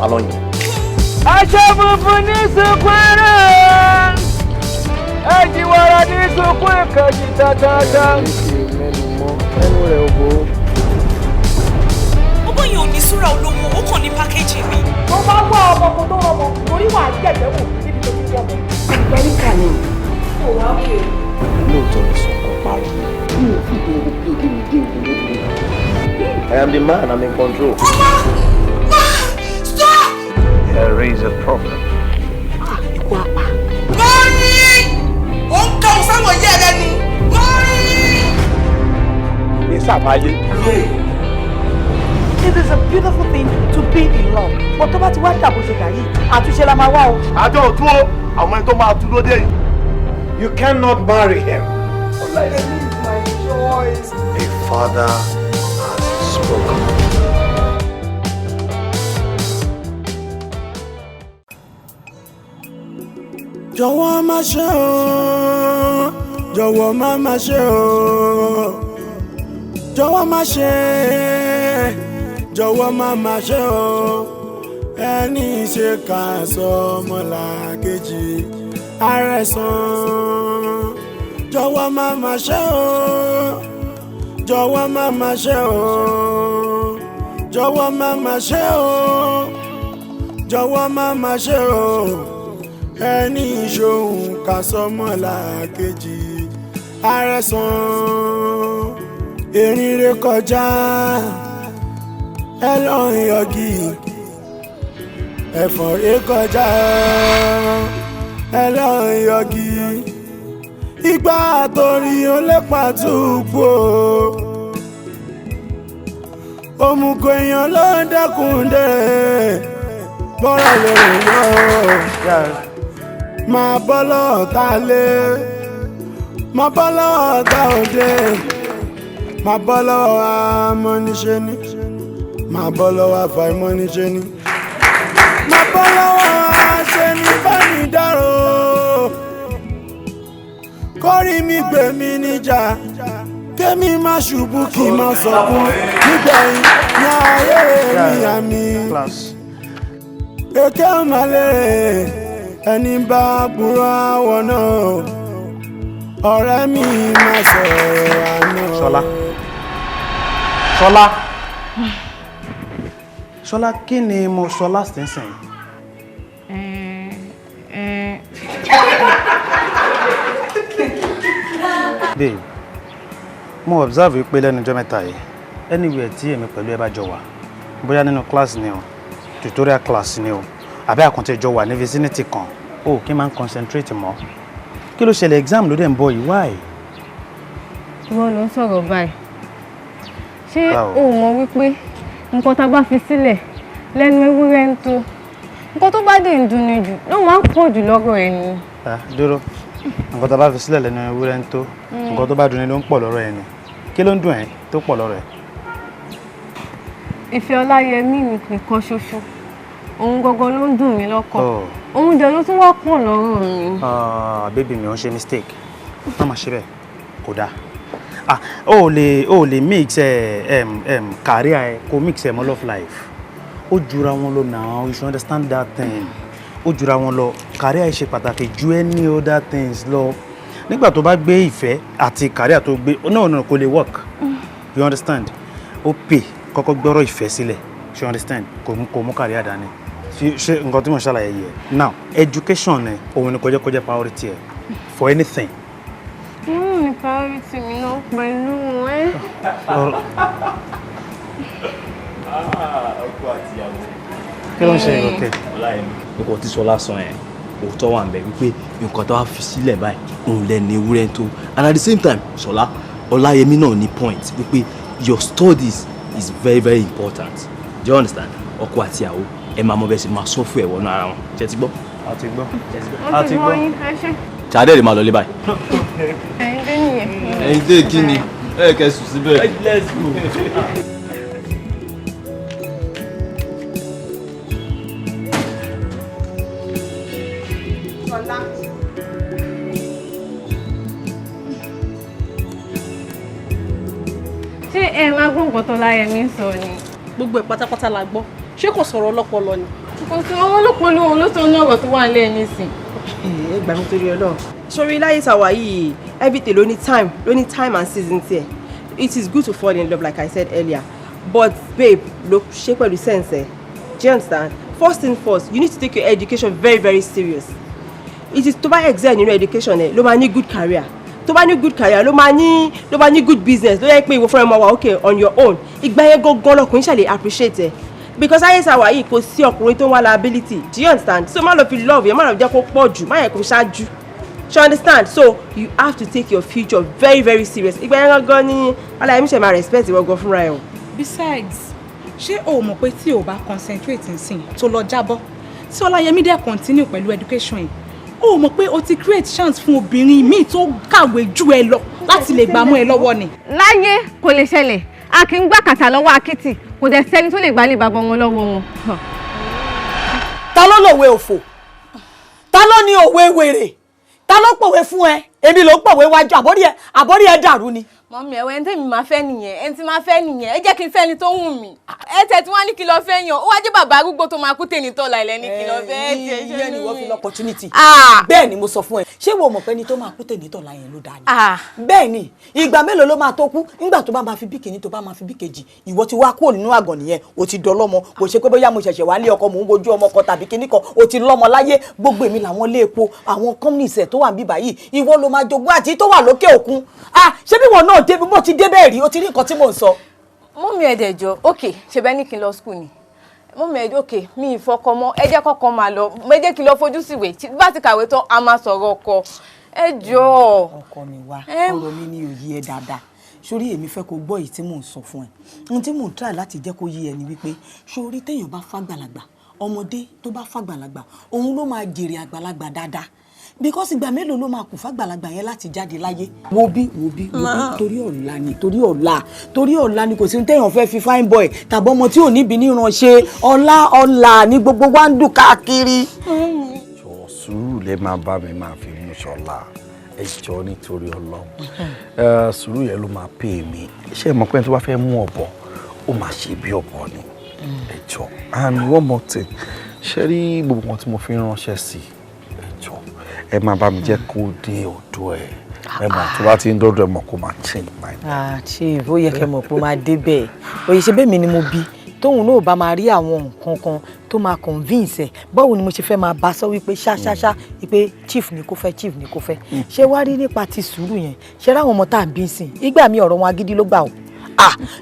Along you. Aṣọ́funfun ní sunkúrẹ́, ẹ̀jìwàrà ní sunkún ìkàjì tàtàtà. Ẹnu rẹ̀ ògbó. Ọgbọ́n yẹn ò ní súra olówó, ó kàn ní pákéjì ni. Mo máa ń wá ọmọ kan tó rọmọ torí wà á jẹ̀jẹ̀ wò níbi tó ti wọ́n mọ́. Amẹ́ríkà ni. Kò wá wí o. Lóòótọ́ ni sọ̀kan parọ́. I am the man, I'm in control. Stop! There is a problem. Mọ́rí! Ó ń kọ́ sáwọn yẹ́ rẹ ni. Mọ́rí! Ní sàmáyé. It is a beautiful thing to be in love. But tó bá ti wá dàbò ṣe gàyí, àtúnṣe la máa wá o. Àjọ òtún o, àwọn ẹni tó máa tún lóde yìí. You cannot marry him. It is my choice. A father has spoken. Jọ̀wọ́ má ṣe o, jọ̀wọ́ má ṣe o, jọ̀wọ́ má ṣe, jọ̀wọ́ má ṣe o, ẹni ṣe ká sọ ọmọlàkejì àrẹ̀sán. Jọ̀wọ́ má ṣe o, jọ̀wọ́ má ṣe o, jọ̀wọ́ má ṣe o, jọ̀wọ́ má ṣe o, ẹni ìṣòhun ká sọmọlá kejì àrẹ̀sán. Erin ré kọjá ẹlọ́run yọgì, ẹ̀fọ̀n ré kọjá ẹlọ́run yọgì, ìgbà torí olépa túbú o, òmùgọ̀ èèyàn ló ń dẹ́kun dé bọ́rọ̀ lè yọ máa bọ́ lọ́ọ̀tá lé, máa bọ́ lọ́ọ̀tá òde, máa bọ́ lọ́wọ́ amọ́niṣẹ́ ní, máa bọ́ lọ́wọ́ àfàìmọ́niṣẹ́ ní, máa bọ́ lọ́wọ́ aṣẹ́ ní fẹ́ni dárò, kórí mi gbé mi níjà, kémi má ṣubú kí má sọkún nígbẹ̀yìn ní ayé mi àmì. Èké ọmọlẹ́rẹ̀ ẹni bá burú àwọ̀ náà, ọ̀rẹ́ mi máa sọ̀rọ̀ àná. Ṣọlá kí ni mo sọ last instant? Babe, mo observe wípé lẹ́nu ọjọ́ mẹ́ta yìí anywhere tí èmi pẹ̀lú ẹ bá jọ wà, bóyá nínú class ni o, tutorial class ni o, àbí àkàntì ìjọ wà ní vicinity kan, o kí n máa ń concentrate mọ́. Kí ló ṣẹlẹ̀, exam ló dẹ̀ ń bọ̀ yìí, why? Ìwọ ló ń sọ̀rọ̀ báyìí. Ṣé o mọ̀ wípé nǹkan tá a bá fi sílẹ̀ lẹ́nu ewúrẹ́ ń tó, nǹkan tó bá dé ń dunni jù ló máa ń pọ̀ jù lọ́rọ̀ ẹni. Dúró, nǹkan tá a bá fi sílẹ̀ lẹ́nu ewúrẹ́ ń tó, nǹkan tó bá dunni ló ń pọ̀ lọ́rọ̀ ẹni. Kí ló ń dùn ẹ́ tó pọ̀ lọ́rọ̀ ẹ? Ìfẹ́ Ọláyẹmí mi nìkan ṣoṣo, òun gangan ló ń dùn mí lọ́kàn, òun dẹ̀ ló tún wá pọ̀ lọ́rọ̀ mi. Bébì mi ò ń ṣe mistake, má máa ṣe bẹ́ẹ̀ kò dáa. O lè mix career ẹ kó mix ẹ mọ́ love life. Ó jura wọn lọ now, you should understand that thing. Ó jura wọn lọ, career ẹ ṣe pàtàkì ju any other things lọ. Nígbà tó bá gbé ìfẹ́ àti career tó gbé, no kò lè work. You understand? Ó pè kọ́kọ́ gbọ́rọ̀ ìfẹ́ sílẹ̀, you understand? Kò mú career dání. Ṣé nǹkan tí mo ṣàlàyé yẹ? Now, education ẹ òun ni kó jẹ́ priority ẹ for anything. Ní priority mi náà pẹ̀lú ẹ. Ọkọ àti ìyàwó. Kí ló ń ṣe ìrọ̀kẹ́? Nǹkan tí Ṣọlá sọ yẹn, òótọ́ wà ńbẹ̀ wípé nǹkan tó wá fi sílẹ̀ báyìí, òun lẹ́nu ewúrẹ́ tó. And at the same time, Ṣọlá, Ọláyẹmí náà ní point wípé your studies is very very important. Do you understand? Ọkọ àti ìyàwó, ẹ máa mọ bẹ́ẹ̀ sì máa sọ fún ẹ̀wọ̀n ara wọn. Ṣé ti gbọ́? Wọ́n ti gbọ́ yín, ẹ ṣe. Ṣadé rè máa lọ lé báyìí. Ẹ̀yin dé nìyẹn. Ẹ̀yin dé kí ni? Ẹ kẹ́ sùn síbẹ̀. Let's go. Ṣé ẹ máa gbọ́ nǹkan tó Láyẹmí sọ ni? Gbogbo ẹ̀ pátápátá la gbọ́. Ṣé kò sọ̀rọ̀ ọlọ́pọlọ ni? kò sí wọn ló polówó ló sọ ní ọ̀rọ̀ tó wà nílẹ̀ nísìn. ẹ gbà mí torí Ọlọ́run sórí láyé tàwa yìí everything ló ní time and season tiẹ̀. It is good to fall in love like I said earlier, but babe look ṣe pẹ̀lú sense ẹ. Do you understand? First thing first, you need to take your education very very serious. It is tó bá excel nínú education ẹ ló máa ní good career. Tó bá ní good career ló máa ní good business ló yẹ pé ìwọ fúnra ẹ máa wà okay on your own. Ìgbà yẹn gangan lọkùnrin ṣàlè appreciate ẹ. Because ayé sáwà yìí kò sí ọkùnrin tó ń wá liability. Do you understand? So má lọ fi love yẹn má lọ jẹ́ kó pọ̀ jù má yẹ kó ṣáájú. You understand? So you have to take your future very very serious. Ìgbà yẹn gangan ni aláìmí ṣe máa respect ìwọ gan fúnra ẹ o. Besides, ṣé o mọ̀ pé tí o bá concentrate nsìn tó lọ jábọ́ tí Ọláyẹmí dẹ̀ continue pẹ̀lú education yìí o mọ̀ pé o ti create chance fún obìnrin míì tó kàwé jù ẹ lọ láti lè gbàmú ẹ lọ́wọ́ ni. Láyé kò lè ṣẹlẹ̀ a kì í gbà kàtà lọ́wọ́ akitì kò dẹ̀ sẹ́ni tó lè gbà lè bàbá wọn lọ́wọ́ wọn. Ta ló lòwe òfò? Ta ló ní òwe wèrè? Ta ló pòwe fún ẹ? Èmi ló pòwe wájú àbórí ẹ dàrú ni. Mọ̀mí ẹ̀wẹ̀ ẹni tẹ́mi máa fẹ́ nìyẹn ẹni tí máa fẹ́ nìyẹn ẹ jẹ́ kí n fẹ́ ni tó wù mí. Ẹ tẹ̀ tí wọ́n ní kí lọ fẹ́ yàn ó wá jẹ́ bàbá arúgbó tó máa kú tèmi tọ́la ilẹ̀ ní kí lọ fẹ́ tiẹ̀ ṣe ní wọ́n fi lọ opportunity. Bẹ́ẹ̀ ni mo sọ fún ẹ ṣé wo mọ̀ pé ni tó máa kú tèmi tọ́la yẹn ló dáa ni. Bẹ́ẹ̀ ni ìgbà mélòó ló máa tó kú nígbà tó bá máa fi bí kìíní tó bá máa fi bí kejì ìwọ ti wá kúrò nínú àgàn nìyẹn o ti dọlọ́mọ kò ṣe pé bóyá mo ṣẹ̀ṣẹ̀ wá lé ọkọ mò ń wojú ọmọ kan tàbí kíní kan o ti lọ́mọ láyé gbogbo èmi làwọn lé epo àwọn companies ẹ̀ tó wà níbí báyìí ìwọ ló máa jogún àti tó wà lókè òkun ṣé bí wọn náà débi bó ti débẹ̀ rí o ti rí nǹkan tí mò ń sọ. Mọ́mí ẹ̀dẹ̀jọ́ okay ṣe bẹ́ẹ̀ ní kí n lọ school ni mọ́mí ẹ̀dẹ̀ okay mi ìfọkọ mọ́ ẹ jẹ́ kọ́kọ́ máa lọ ẹ jẹ́ kí n lọ fojú síwèé tí bá ti kàwé tán a máa sọ̀rọ̀ ọkọ ẹ jọ̀ọ́. Ọkọ mi wá ọ̀rọ̀ mi ní òye ẹ dáadáa sórí èmi fẹ́ kó gbọ́ èyí tí mò ń sọ fún ẹ ohun tí mò ń try láti jẹ́ kó yé ẹ ni wípé sórí téèyàn bá fàgbàlagbà ọmọdé tó bá fàgbàlagbà òun ló máa jèrè àgbàlagbà dáadáa because ìgbà mélòó ló máa kù fàgbàlagbà yẹn láti jáde láyé. wo bí torí ọ̀la ni kò sí téèyàn fẹ́ fi fine boy tàbí ọmọ tí ò níbi níranṣẹ́ ọ̀la ni gbogbo wa ń dùn káàkiri. sùúrù lè máa bá mi máa fi mú ṣọlá ẹ jọ̀ọ́ nítorí Ọlọ́run sùúrù yẹn ló máa pè mí ṣé mọ̀ pé tó bá fẹ́ mú ọ̀bọ ó máa ṣe bí ọ̀bọ ni ẹ jọ̀ọ́ and one more thing ṣe rí gbogbo wọn tí mo fi ránṣẹ́ sí ẹ jọ̀ọ́ ẹ máa bá mi jẹ́ kó dé ọ̀dọ̀ ẹ mọ̀ tó bá ti ń dọ́dọ̀ ẹ mọ̀ kó máa change mind. chief ó yẹ kẹ́ mọ̀ pé ó máa dé bẹ́ẹ̀ òye ṣe bẹ́ẹ̀ mi ni mo bí tóun náà bá máa rí àwọn nǹkan kan tó máa convince ẹ báwo ni mo ṣe fẹ́ máa bá sọ wípé ṣáṣáṣá wípé chief ni kò fẹ́ ṣé wá rí nípa ti sùúrù yẹn ṣe ráwọn ọmọ tá à ń bí sìn ìgbà mi ọ̀rọ̀ wọn agídí ló gbà ó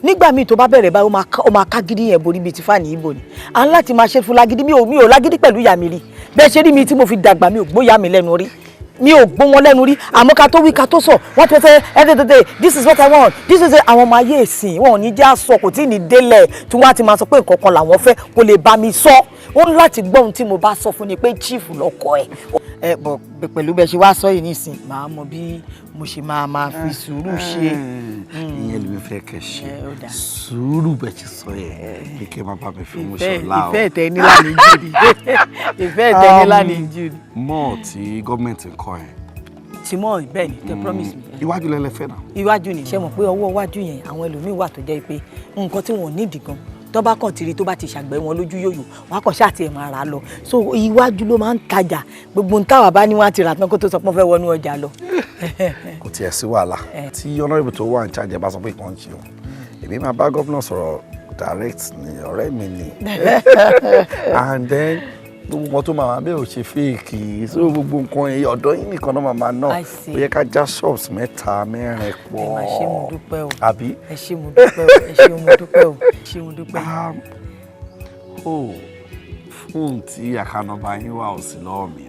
nígbà míì tó bá bẹ̀rẹ̀ báyìí ó máa ká gidi yẹn borí bíi ti fáàní ibo ni à ń láti máa ṣe fún lágídí mi ò lágídí pẹ̀lú ìyá mi rí bẹ́ẹ̀ ṣe rí mi tí mo fi dàgbà mi ò gbóyà mi lẹ́nu rí mi ò gbọ́ wọn lẹ́nu rí àmọ́ ká tó wí ká tó sọ wọ́n ti fẹ́ ẹ́dẹ́dẹ́dẹ́ this is what I want this is àwọn ọmọ ayé ìsìn wọn ò ní jẹ́ àsọ kò tí ì ní délẹ̀ tí wọ́n á ti máa sọ pé nǹkan kan làwọn fẹ́ kò lè bá mi sọ ó ní láti gbọ́ ohun tí mo bá sọ fún ni pé chief lọ́kọ ẹ̀ bọ̀ pẹ̀lú bẹ́ẹ̀ ṣe wá sọ yìí nísìn màá mọ bí mo ṣe máa fi sùúrù ṣe. ìyẹn ló ń fẹ́ kẹ́ ṣe sùúrù bẹ́ẹ̀ ti sọ yẹn bí kẹ́ máa bá mi fi mú ṣọlá o. ìfẹ́ ìtẹ́ nílá ní jù ní ìfẹ́ ìtẹ́ nílá ní jù ní. mọ́ọ̀ tí gọ́ọ̀mẹ̀ntì ń kọ́ yẹn. Timon bẹ́ẹ̀ ni tẹ promise mi. iwájú lẹ́lẹ́fẹ́ náà. iwájú ni ṣe mọ̀ pé ọwọ́ iwájú yẹn àwọn ẹlòmíín wà tó jẹ́ pé nǹkan tí wọ́n nídìí gan tó bá kàn tiri tó bá ti ṣàgbẹ́ wọn lójú yòyò wọn á kàn ṣáà tiẹ̀ máa rà á lọ so iwájú ló máa ń tajà gbogbo ń táwa bá ní wọn á ti rà tán kó tó sọ pé wọ́n fẹ́ wọnú ọjà lọ. kò tiẹ̀ sí wàhálà tí honourable tó wà ní charge bá sọ pé kàn ń ṣe o èmi máa bá gómìnà sọ̀rọ̀ direct ni ọ̀rẹ́ mi ni and then gbogbo nǹkan tó máa bẹ́ẹ̀ ò ṣe fèèkì so gbogbo nǹkan yẹn ọ̀dọ́ yín nìkan náà máa ná ó yẹ ká já shops 3 4 pọ̀ ẹ ṣé mo dúpẹ́ o àbí. ẹ ṣé mo dúpẹ́ o ẹ ṣé mo dúpẹ́ o ẹ ṣé mo dúpẹ́. fóònù tí àkànnàbà yín wà ò sí lọ́wọ́ mi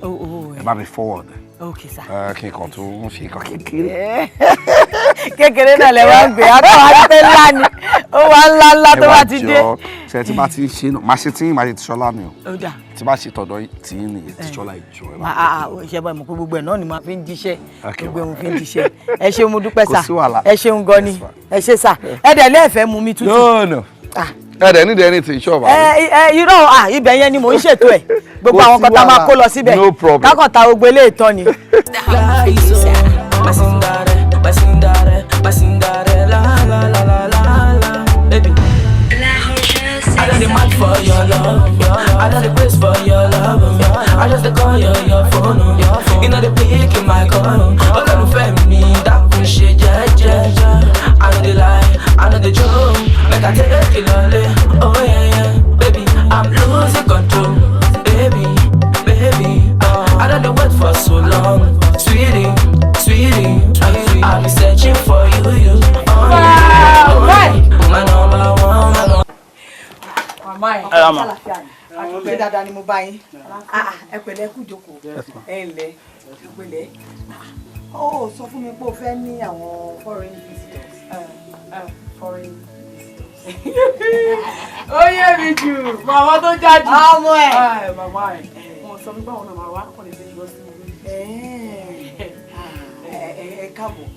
ẹ bá mi forward. Okay sir. Kí n kàn tó ń ṣe nǹkan kékeré. Kékeré náà lẹ wá ń gbé akọ àti ńlá ni ó wà ńlá tó bá ti dé. Ṣé tí bá ti ṣe máa ṣe tí máa ṣe ti ṣọlá ni o. Ó dà. Tí bá ṣe tọ̀dọ̀ tí ní ti ṣọlá ìjọ ẹ máa. Ṣé bá mọ̀ pé gbogbo ẹ̀ náà ni màá fi ń jíṣẹ́. Gbogbo ẹ̀ mo fi ń jíṣẹ́. Ẹ ṣé mo dúpẹ́ sà. Ẹ ṣeun gan ni. Ẹ ṣé sà. Ẹ dẹ̀ lẹ́ẹ̀fẹ́ mu mi tútù. No. Ẹ̀dẹ̀ ní dẹ́ni ti ṣọ́ọ̀bù. Irọ́ ibẹ̀ yẹn ni mò ń ṣètò ẹ̀. Gbogbo àwọn kan tá máa kó lọ síbẹ̀. No problem. Kákan ta gbogbo ilé ìtàn ni. I got the match for your love. I got the place for mo bá yín. Ẹ pẹ̀lẹ́ kú jókòó. Ẹ ǹlẹ́. Ẹ pẹ̀lẹ́. Ó sọ fún mi pé o fẹ́ ní àwọn foreign visitors. Foreign visitors. Ó yé mi jù. Màmá tó jáde. Ọmọ ẹ̀. Màmá ẹ̀. Wọ́n sọ fún báwọn náà máa wá kọ́ lè ṣe lọ sí orí. Ẹ káàbọ̀.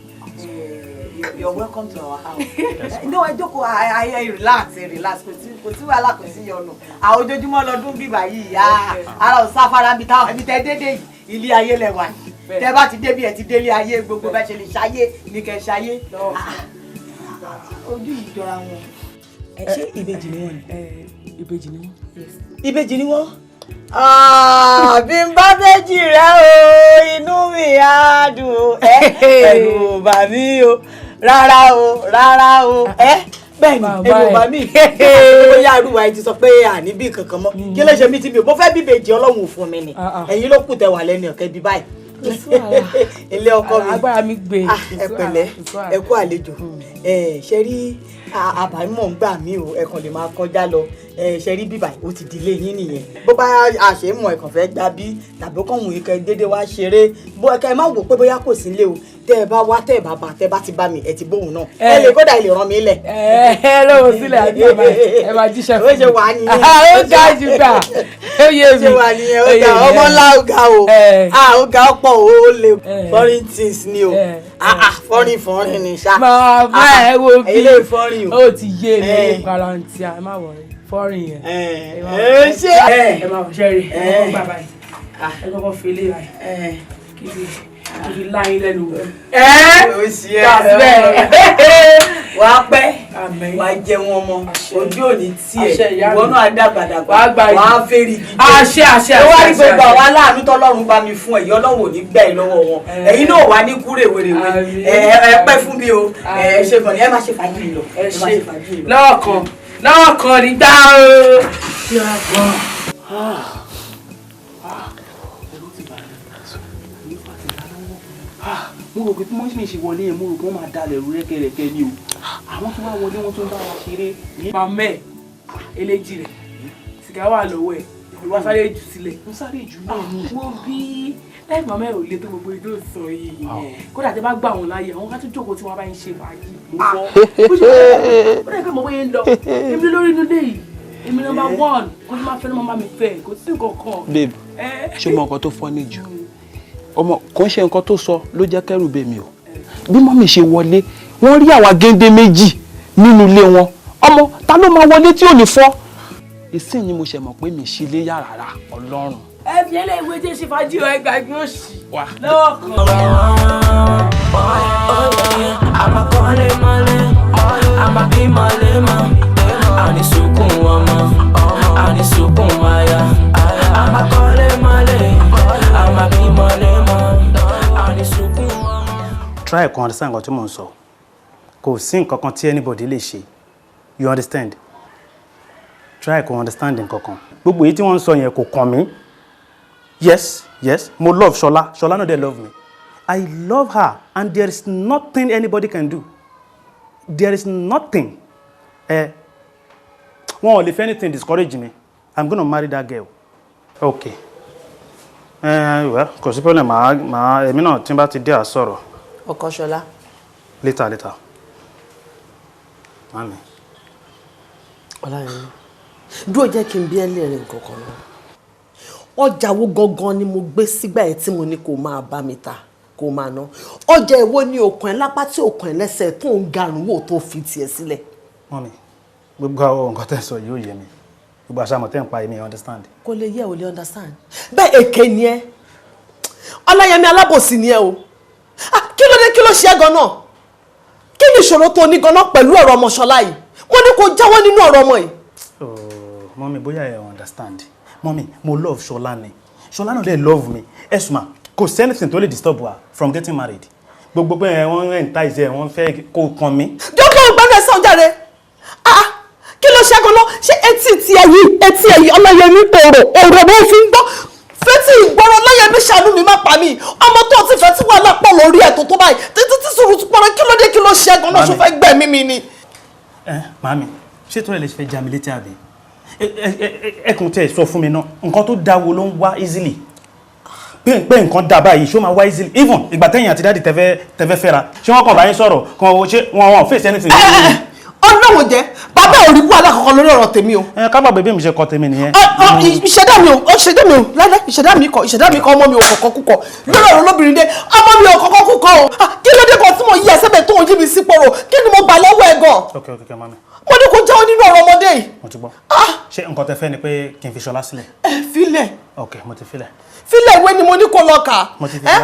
You're welcome to our house. No, ẹ jókòó, I relax. Kò sí wàhálà, kò sí yọnu. Àwọn ojoojúmọ́ lọ́dún bíbá yìí, ara ò sáfárá bí táwọn ibi tẹ́ dédé yìí, ilé ayé lẹ́wà. Tẹ́ bá ti débi ẹ̀ ti délé ayé, gbogbo bẹ́ẹ̀ ṣe lè ṣayé ní kẹ́ ṣayé. Ojú yìí jọra wọn. Ṣé ìbejì ni wọ́n ni? Ìbejì ni wọ́n. Ìbejì ni wọ́n? Bí n bá méjì rẹ o, inú mi á dùn o. Ẹ̀rù ò bà mí o, rárá o. Bẹ́ẹ̀ni, ẹ̀rù ò bà mí. Bóyá àrùwá ẹ ti sọ pé àní bí kankan mọ́. Kí ló ṣe mí tí mi ò? Mo fẹ́ bíbejì Ọlọ́run ò fún mi ni. Ẹ̀yin ló kù tẹ wà lẹ́nu ọ̀kẹ́ bí báyìí. Ilé ọkọ mi. Agbára mi gbé. Ẹ pẹ̀lẹ́, ẹ kú àlejò. Ṣe rí àbámọ̀ ń gbà mí o, ẹ kàn lè máa kọjá lọ. Ṣe rí bíbà ó ti dìlé yín nìyẹn. Bó bá àṣẹ mọ̀ ẹ̀kàn fẹ́ gbá bí tàbí kọ́hún yìí kẹ́ déédéé wá ṣeré. Bó ẹ̀ka ẹ má wò pé bóyá kò sí ilé o. Tẹ́ ẹ bá wá tẹ́ ẹ bá bá tẹ́ bá ti bá mi ẹ ti bóun náà. Ẹ lè kódà ilé ràn mí lẹ̀. Lọ́wọ́ sílẹ̀ àbí ẹ máa jíṣẹ́ fún mi. Ó ṣe wà nìyẹn. Ó ga jù gbà. Ó yé mi. Ó ṣe wà nìyẹn. Ó ga ọmọ ńlá ó ga o. Ó ga ọ̀pọ̀ ó lè foreign things ni o. Foreign ni ṣá. Màmá ẹ wo bí ilé foreign o. Ó ti yé mi garanti ẹ má wọrí foreign yẹn. Ṣé ẹ máa ṣe rí ẹ kọ́kọ́ bàbá yìí ẹ kọ́kọ́ fi ilé báyìí kí fi láyé lẹ́nu. Ó ṣe ẹ wà á pẹ́ wà á jẹun ọmọ ojú òní tiẹ̀ ìwọ náà dàgbàdàgbà wà á fẹ́rì gidi. àṣẹ ó wá ní gbogbo àwọn aláàánú tọ́lọ́run bá mi fún ẹ̀yọ́ Ọlọ́run ò ní gbà ẹ́ lọ́wọ́ wọn ẹ̀yin náà wà ní kúrè wèrèwé ẹ pẹ́ fún mi o ẹ ṣe kàn ní ẹ má ṣe fàájì lọ. lọ́ọ̀kan ní gbá o. mo rò pé bí wọ́n ṣe wọlé yẹn mo rò pé wọ́n máa dalẹ̀ rú rẹ́kẹ̀rẹ́kẹ́ ni o àwọn tó wá wọlé wọn tó ń bá wa ṣeré. Mamẹ́ eléjì rẹ̀ sìgá wà lọ́wọ́ ẹ̀ ìwà sáré jù sílẹ̀. mo sáré jù náà ni. wọ́n bí láì mamẹ́ ò lè tó gbogbo ìdó sọ yìí kódà tẹ bá gbà wọn láàyè àwọn ká tó jókòó tí wọ́n bá ń ṣe fàájì. bó ṣe ó dẹ̀ ká mọ̀ bóyá ń lọ èmi lórí inú dé yìí èmi number 1 kó tó máa fẹ́ ló máa bá mi fẹ́ kò sí nǹkan kan. babe ṣé mo nǹkan tó fọ́ ní jù ọmọ kò ń ṣe nǹkan tó sọ ló jẹ́ kẹ́rù bẹ́ mi o bí mọ́mì ṣe wọlé wọ́n rí àwa géńdé méjì nínú ilé wọn ọmọ ta ló máa wọlé tí ò ní fọ́ ìsìn ni mo ṣe mọ̀ pé mi ṣe lé yàrá rà Ọlọ́run. ẹ fi ẹlẹ́ ìwé jẹ́ ṣe fàájì ọ̀ ẹgbàá gbé òṣì lọ́wọ́ kan. àmàkọ́lé mọ́lé àmàbí mọ́lé mọ́ àníṣùkùn ọmọ àníṣùkùn aya àmàkọ́lé mọ́lé àmàbí mọ́lé mọ́ àníṣùkùn ọmọ. Try to understand nǹkan tí mò ń sọ kò sí nǹkan kan tí anybody lè ṣe you understand try to understand nǹkan kan gbogbo èyí tí wọ́n ń sọ yẹn kò kàn mí yes mo love Ṣọlá náà dẹ̀ love me I love her and there is nothing anybody can do there is nothing wọn ò lè fẹ́ anything discourage me I'm gonna marry that girl okay well kò sí problem màá èmi náà tí n bá ti dé àsọ̀rọ̀. ọkọ Ṣọlá. later mami. Ọláyẹmí dúró jẹ́ kí n bí ẹlẹ́rìí nǹkan kan náà ọjà wo gangan ni mo gbé sígbà yẹn tí mo ní kó máa bá mi ta kó máa ná ọjà èwo ni òkun ẹ̀ lápá tí òkun ẹ̀ lẹ́sẹ̀ tó ń garùn wò tó fi tiẹ̀ sílẹ̀. mami gbogbo àwọn nǹkan tẹ́ sọ yóò yé mi gbogbo àṣàmọ̀ tẹ́ ń pa èmi understand. kò lè yẹ ò lè understand bẹ́ẹ̀ èké ni ẹ Ọláyẹmí alábòsí ni ẹ o kí ló dé kí ló ṣe é gan-an kí ni ìṣòro tó ní gan-an pẹ̀lú ọ̀rọ̀ ọmọ Ṣọlá yìí wọ́n ní kó jáwọ́ nínú ọ̀rọ̀ ọmọ yìí. mọ́mí bóyá ẹ understand mọ́mí mo love Ṣọlá ni Ṣọlá náà dẹ̀ love me ẹ̀sùnmá kò sí anything tó lè disturb her from getting married gbogbo pé wọ́n ń ta ìṣe wọ́n fẹ́ kó kàn mí. jókòó ìgbàgbé sàn jáde kí ló ṣe gan-an ṣé etí ẹ̀yìn Ọláyẹmí ọ̀rọ̀ bó fi ń gbọ́ fẹ́tí ìgbọ́rọ̀ Ọláyẹmí ṣàánú mi má pa mí ọmọ tó ti fẹ́ tí wàhálà pọ̀ lórí ẹ̀ tó báyìí títí tí sùúrù tó pọ̀rọ̀ kí ló dé kí ló ṣe gan-an ṣó fẹ́ gbẹ̀mí mi ni. Màámi ṣé tó rẹ̀ lè ṣe fẹ́ já mi létí àbí ẹkùn tẹ̀ sọ fún mi náà nǹkan tó dáwọ́ ló ń wá easily pé nǹkan dá báyìí ṣó máa wá easily even ìgbà tẹ̀yìn àti dáàdì tẹ́fẹ́ fẹ́ra ṣé wọ́n kàn bá yín sọ̀rọ̀ kan ṣé wọ́n face anything. ọlọ́wọ́ jẹ́ bàbá ò rí wà lákọ̀ọ́kọ́ lórí ọ̀rọ̀ tèmi o. kábà bèbí mi ṣe kọ tèmi nìyẹn. ìṣẹ̀dá mi ò lálẹ́ ìṣẹ̀dá mi kọ ọmọ mi ò kọ̀kọ́ kúkọ lórí ọ̀rọ̀ lóbìnrin dé ọmọ mi ò kọ̀kọ́ kúkọ o kí ló dé kan tí mo yí ẹsẹ̀ bẹ̀ tó ń yí mi sí poro kí ni mo gbà lọ́wọ́ ẹ̀ gan. ok mami. mo ní kó jáwọ́ nínú ọ̀rọ̀ ọmọdé yìí. mo ti gbọ́ ṣé nǹkan tẹ fẹ́ ni pé kí n fi Ṣọlá sílẹ̀. filẹ̀. ok mo ti filẹ̀. filẹ̀ ìwé ni mo ní kó lọ kà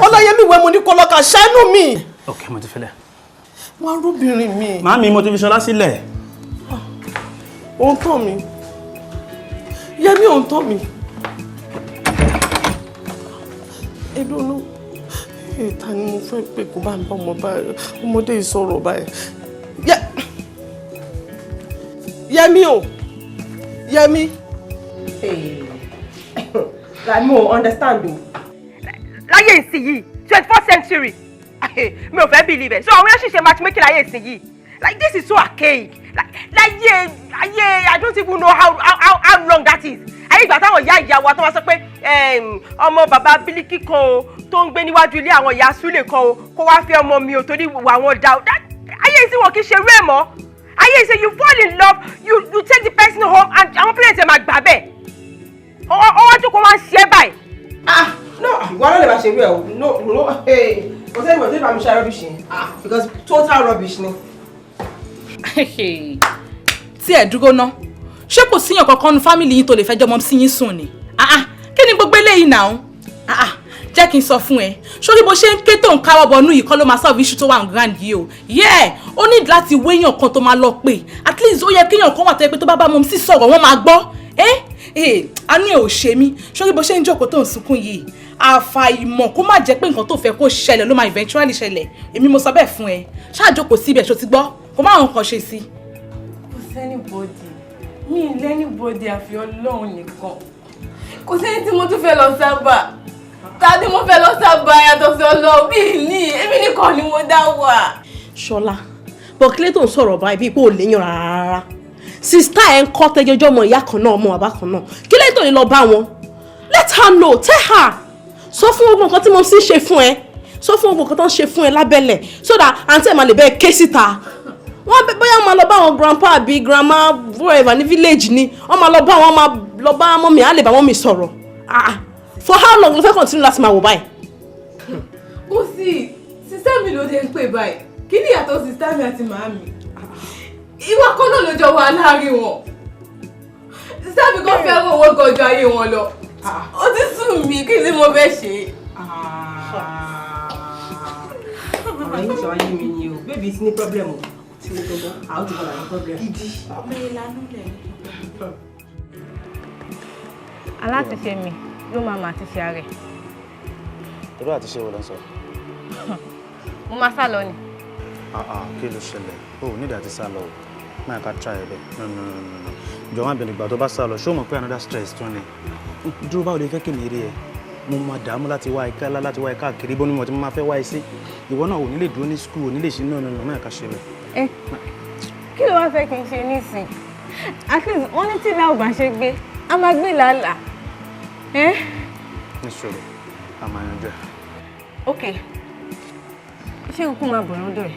Ọláyẹmí ìwé mo ní kó lọ kà ṣàánú mi. ok mo ti filẹ̀. wọ́n arúbìnrin mi. màámi mo ti fi Ṣọlá sílẹ̀. ó ń tàn mí Yẹmí ò ń tàn mí ẹdùnú ìta ni mo fẹ́ pé kó bá ń bá ọmọdé ìsọ̀rọ̀ báyìí Yẹmí o Yẹmí. like mo understand o. láyé ìsinyìí 21st century mi ò fẹ́ believe it so àwọn yẹn ṣiṣẹ́ matchmaking láyé ìsinyìí like this is so archaic láyé I don't even know how long that is. ayé ìgbà táwọn ìyá wa tó wá sọ pé ọmọ bàbá Bílíkì kan o tó ń gbé níwájú ilé àwọn ìyá Súlè kan o kó wá fẹ́ ọmọ mi o torí wà wọn dá o ayé ìsìn wọn kì í ṣe rú ẹ̀ mọ́ ayé ìsìn you fall in love you take the person home and àwọn parents ẹ̀ máa gbà bẹ́ẹ̀ ọwọ́ tó kọ́ wá ń ṣe é báyìí. no ìwọ náà lè máa ṣe rú ẹ o no kò sẹ́ni mọ̀ tó bá mi ṣe rubbish ni because total rubbish ni. tí ẹ dúró ná ṣé kò síyàn kankan nu fámìlì yín tó lè fẹjọ́ mọ́ sí yín sùn ni kí ni gbogbo eléyìí náà jẹ́ kí n sọ fún ẹ sórí bó ṣe ń ké tó ń káwọ́ bọnú yìí kọ́ ló máa solve issue tó wà ní grand yìí o ó ní láti wéyàn kan tó máa lọ pé at least ó yẹ kéèyàn kan wà tó yẹ pé tó bá mọ́ sí sọ̀rọ̀ wọ́n máa gbọ́ àánú ẹ̀ ò ṣe mí sórí bó ṣe ń jókòó tó ń sunkún yìí àfàìmọ̀ kó má jẹ́ pé nǹkan tó fẹ́ kó ṣẹlẹ̀ ló máa eventually ṣẹlẹ̀ èmi mo sọ bẹ́ẹ̀ fún ẹ ṣáà jókòó síbẹ̀ ṣó ti gbọ́ kó má nǹkan ṣe sí. kò sẹ́ni bọ́dì mi ì lẹ́ni bọ́dì àfi Ọlọ́run nìkan kò sẹ́ni tí mo tún fẹ́ lọ sábà tàbí mo fẹ́ lọ sábà yàtọ̀ sí Ọlọ́run bí ní èmi nìkan ni mo dá wà. Ṣọlá bọ́kílẹ̀ tó ń sọ̀rọ̀ báyìí bíi pé ò léyàn rárá sista ẹ̀ ń kọ́ tẹ́jọ́jọ́ ọmọ ìyá kan náà ọmọ bàbá kan náà kí lẹ́yìn tó ní lọ bá wọn let her know tell her sọ fún gbogbo nǹkan tí mo sì ṣe fún ẹ sọ fún gbogbo nǹkan tó ń ṣe fún ẹ lábẹ́lẹ̀ so that àǹtí ẹ̀ máa lè bẹ́ẹ̀ ké síta wọ́n bóyá wọ́n máa lọ bá àwọn grandpa àbí grandma wherever ní village ni wọ́n máa lọ bá wọn máa lọ bá mọ́mì á lè bá mọ́mì sọ̀rọ̀ for how long ló fẹ́ continue láti máa wò báyìí. ó sì sísá mi ló dé ń pè báyìí kí ni ìyàtọ̀ sísá mi àti màámi ìwà kan náà ló jọ wà láàrin wọn sísá mi kò fẹ́ owó gọjọ ayé wọn lọ ó ti sùn mí kí ni mo fẹ́ ṣe. ọ̀rọ̀ yìí sọ ayé mi ni o bébí ti ní problem o ti ní gbogbo àwọn ti bọ̀dà ní problem. ọmọ ìlànà lẹ̀. aláṣiṣe mi ló máa ti ṣe ààrẹ. irú àti ṣe wo ló ń sọ. mo máa sá lọ ni. kí ló ṣẹlẹ̀ o ò nídìí àti sá lọ o máa ká try ẹ bẹ́ẹ̀ no jọ̀wọ́ má bẹ̀rẹ̀ ìgbà tó bá sá lọ ṣé o mọ̀ pé another stress tún ni dúró báwo lè fẹ́ kí mi rí ẹ mo máa dààmú láti wá ẹ káàkiri bó ni mo ti máa fẹ́ wá ẹ sí ìwọ náà ò ní lè dúró ní school ò ní lè ṣe náà máa ká ṣe bẹ́ẹ̀. kí ló wá fẹ́ kí n ṣe nísìn at least wọ́n ní tí ìlà ò bá ṣe gbé a máa gbé làálàá. níṣòro a máa yanjú ẹ. ok ṣé n kú máa bọ̀ lọ́dọ̀ ẹ̀.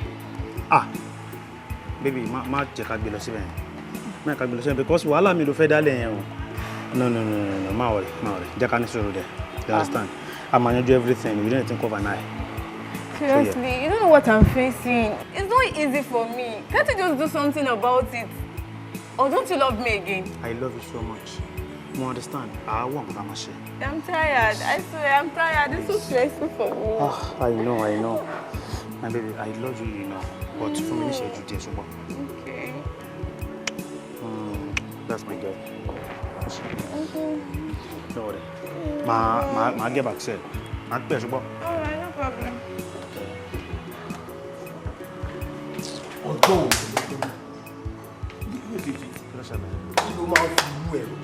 baby má jẹ́ ká gbé lọ síbẹ̀ yẹn má ká gbé lọ síbẹ̀ because wàhálà mi ló fẹ́ dálẹ̀ yẹn o no má worry jẹ́ ká níṣòro dẹ̀ you understand a máa yanjú everything you don't think of an eye. Seriously, you don't know what I'm facing. It's not easy for me. Can't you just do something about it? Or don't you love me again? I love you so much. You understand? I want to be share. I'm tired. I swear, I'm tired. It's so stressful for me. I know. My baby, I love you, you know. But for me, she should do this. Okay. That's my girl. Okay. Don't worry. Ma get back said. Alright, no problem. Ọjọ́ kí ló máa ń fi inú ẹ̀rọ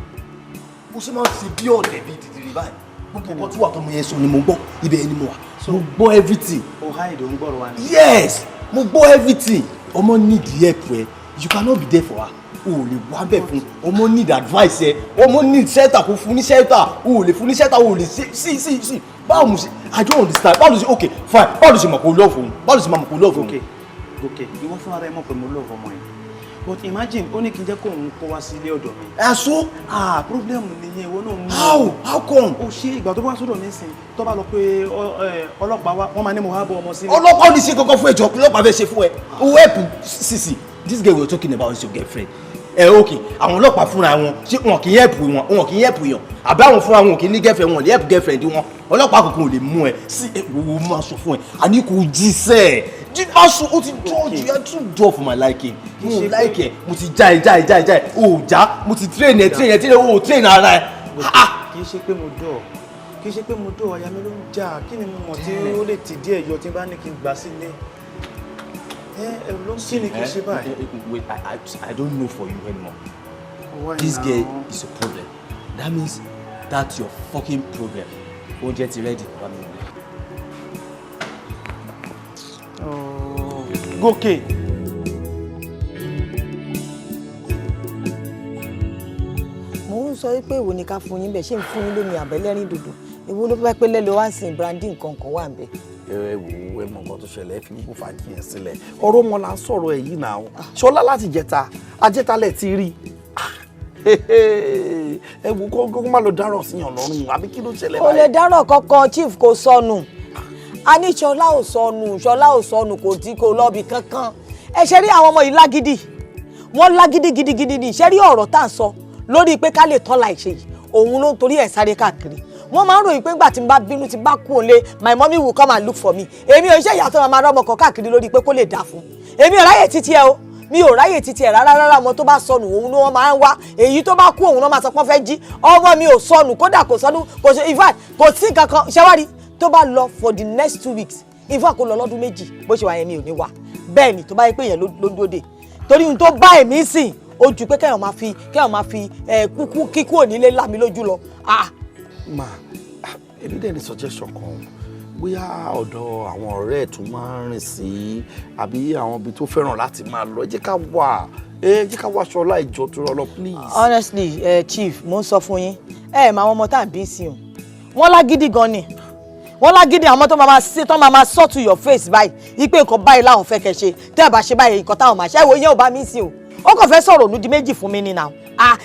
bó ṣe máa ń ṣe bí ọ̀dẹ̀ bí dìdìrì báyìí gbogbo nǹkan tí wà tó mú yẹn sọ ni mo gbọ́ ibẹ̀ ni mo wà mo gbọ́ everything. o hide o ń gbọ́rọ̀ wa ni. Yes mo gbọ́ everything ọmọ nídìí help ẹ you cannot be there for her. O lè wá bẹ̀ fún ọmọ need advice ẹ ọmọ need shelter kò fún ní shelter o lè fún ní shelter o lè sí báwo mo ṣe I don't understand báwo ló ṣe okay fine báwo ló ṣe mọ̀ kó love òun báwo ló ṣe mọ̀ kó love òun. okay ìwọ fún ara ẹ mọ̀ pé mo love ọmọ yẹn but imagine ó ní kí n jẹ́ kó òun kó wá sí ilé ọ̀dọ̀ mi. ẹ̀sọ́ problem nìyẹn ìwọ náà mú how come. o ṣe ìgbà tó bá sọ́dọ̀ nísìn tó bá lọ pé ọlọ́pàá wa wọ́n máa ní mo wá bọ́ ọmọ sílẹ̀. ọlọ́pàá ò ní ṣe kankan fún ẹjọ́ ọlọ́pàá fẹ́ ṣe fún ẹ o help sisi this girl we were talking about is your girlfriend. Okay àwọn ọlọ́pàá fúnra wọn ṣé wọn kì í help yàn àbí àwọn fúnra wọn kì í ní girlfriend wọn lè help girlfriend wọn ọlọ́pàá kankan ò lè mú ẹ sí wo máa sọ fún ẹ àní kò jí sẹ jí máa sọ ó ti dọ́ you are too dull for my liking mo like ẹ mo ti já ẹ o já mo ti train ẹ o train ara ẹ. kì í ṣe pé mo dọ̀ ọ̀yà mi ló ń jà kí ni mo mọ̀ tí ó lè tì díẹ̀ yọ tí n bá ní kí n gbà sílé. Wait, I don't know for you anymore. Why this now? Girl is a problem. That means that's your fucking problem. Won't get ready. Oh, Gòkè. Mo ń sọ pé èwo ni ká fún yín bẹ́ẹ̀ ṣé ń fún yín lómi àbẹ́lẹ́rìn dòdò. Èwo ló fẹ́ pé lẹ́lọ́ wá sí brandy nǹkan kan wà ń bẹ̀. Ẹ wo ẹ mọ nǹkan tó ṣẹlẹ̀ ẹ fi gbogbo fàájì yẹn sílẹ̀ ọ̀rọ̀ wọn là ń sọ̀rọ̀ ẹ̀ yìí náà ṣọlá láti ajẹ́talẹ̀ ti rí ẹ wo kó má lọ dáràn síyàn lọ́rùn àbí kí ló ṣẹlẹ̀ báyìí. kò lè dáràn kankan chief kò sọnù a ní ṣọlá ò sọnù kò tí kò lọ́ọ̀bì kankan ẹ ṣe rí àwọn ọmọ yìí lágídí wọ́n lágídí gidigidi ní ṣe rí ọ̀rọ̀ tá à ń sọ lórí pé ká lè tán láì ṣe yìí òun ló ń torí ẹ̀ sáré káàkiri wọ́n máa ń ròyìn pé ńgbà tí n bá bínú tí n bá kú òǹlé my mommy will come and look for me èmi ò ṣe ìyàtọ̀ máa rọ́mọ kan káàkiri lórí pé kó lè dà fún èmi ò ráyè títí ẹ o mi ò ráyè títí ẹ rárá ọmọ tó bá sọnù òun ni wọ́n máa ń wá èyí tó bá kú òun náà máa sọ pé wọ́n fẹ́ jí ọmọ mi ò sọnù kódà kò sọnù kò ṣe in fact kò sí nǹkan kan ṣẹ́wárí tó bá lọ for the next 2 weeks in fact kò lọ lọ́dún méjì bó ṣe wà yẹn mi ò ní wá bẹ́ẹ̀ ni tó bá yẹ pé yẹn ló dóde torí ohun tó bá èmi sìn ó ju pé kéèyàn máa fi kíkú onílé lámi lójú lọ. Èmi dẹ̀ ní suggestion kan bóyá ọ̀dọ̀ àwọn ọ̀rẹ́ ẹ̀ tó máa ń rìn sí àbí àwọn ibi tó fẹ́ràn láti máa lọ jẹ́ ká wá Ṣọlá ìjọ tó rọ lọ please. Honestly chief mo ń sọ fún yín máa wọn ọmọ tá à ń bí sí o wọ́n lágídí gan ni wọ́n lágídí àwọn tó máa sọ to your face báyìí ipe nǹkan báyìí láwọn fẹ́ kẹ́ ṣe tẹ́ ẹ̀ bá ṣe báyìí nǹkan táwọn máa ṣe ẹ̀wọ̀ yẹn ò bá mí sí o ó kàn fẹ́ sọ̀rọ̀ ònú di méjì fún mi ní now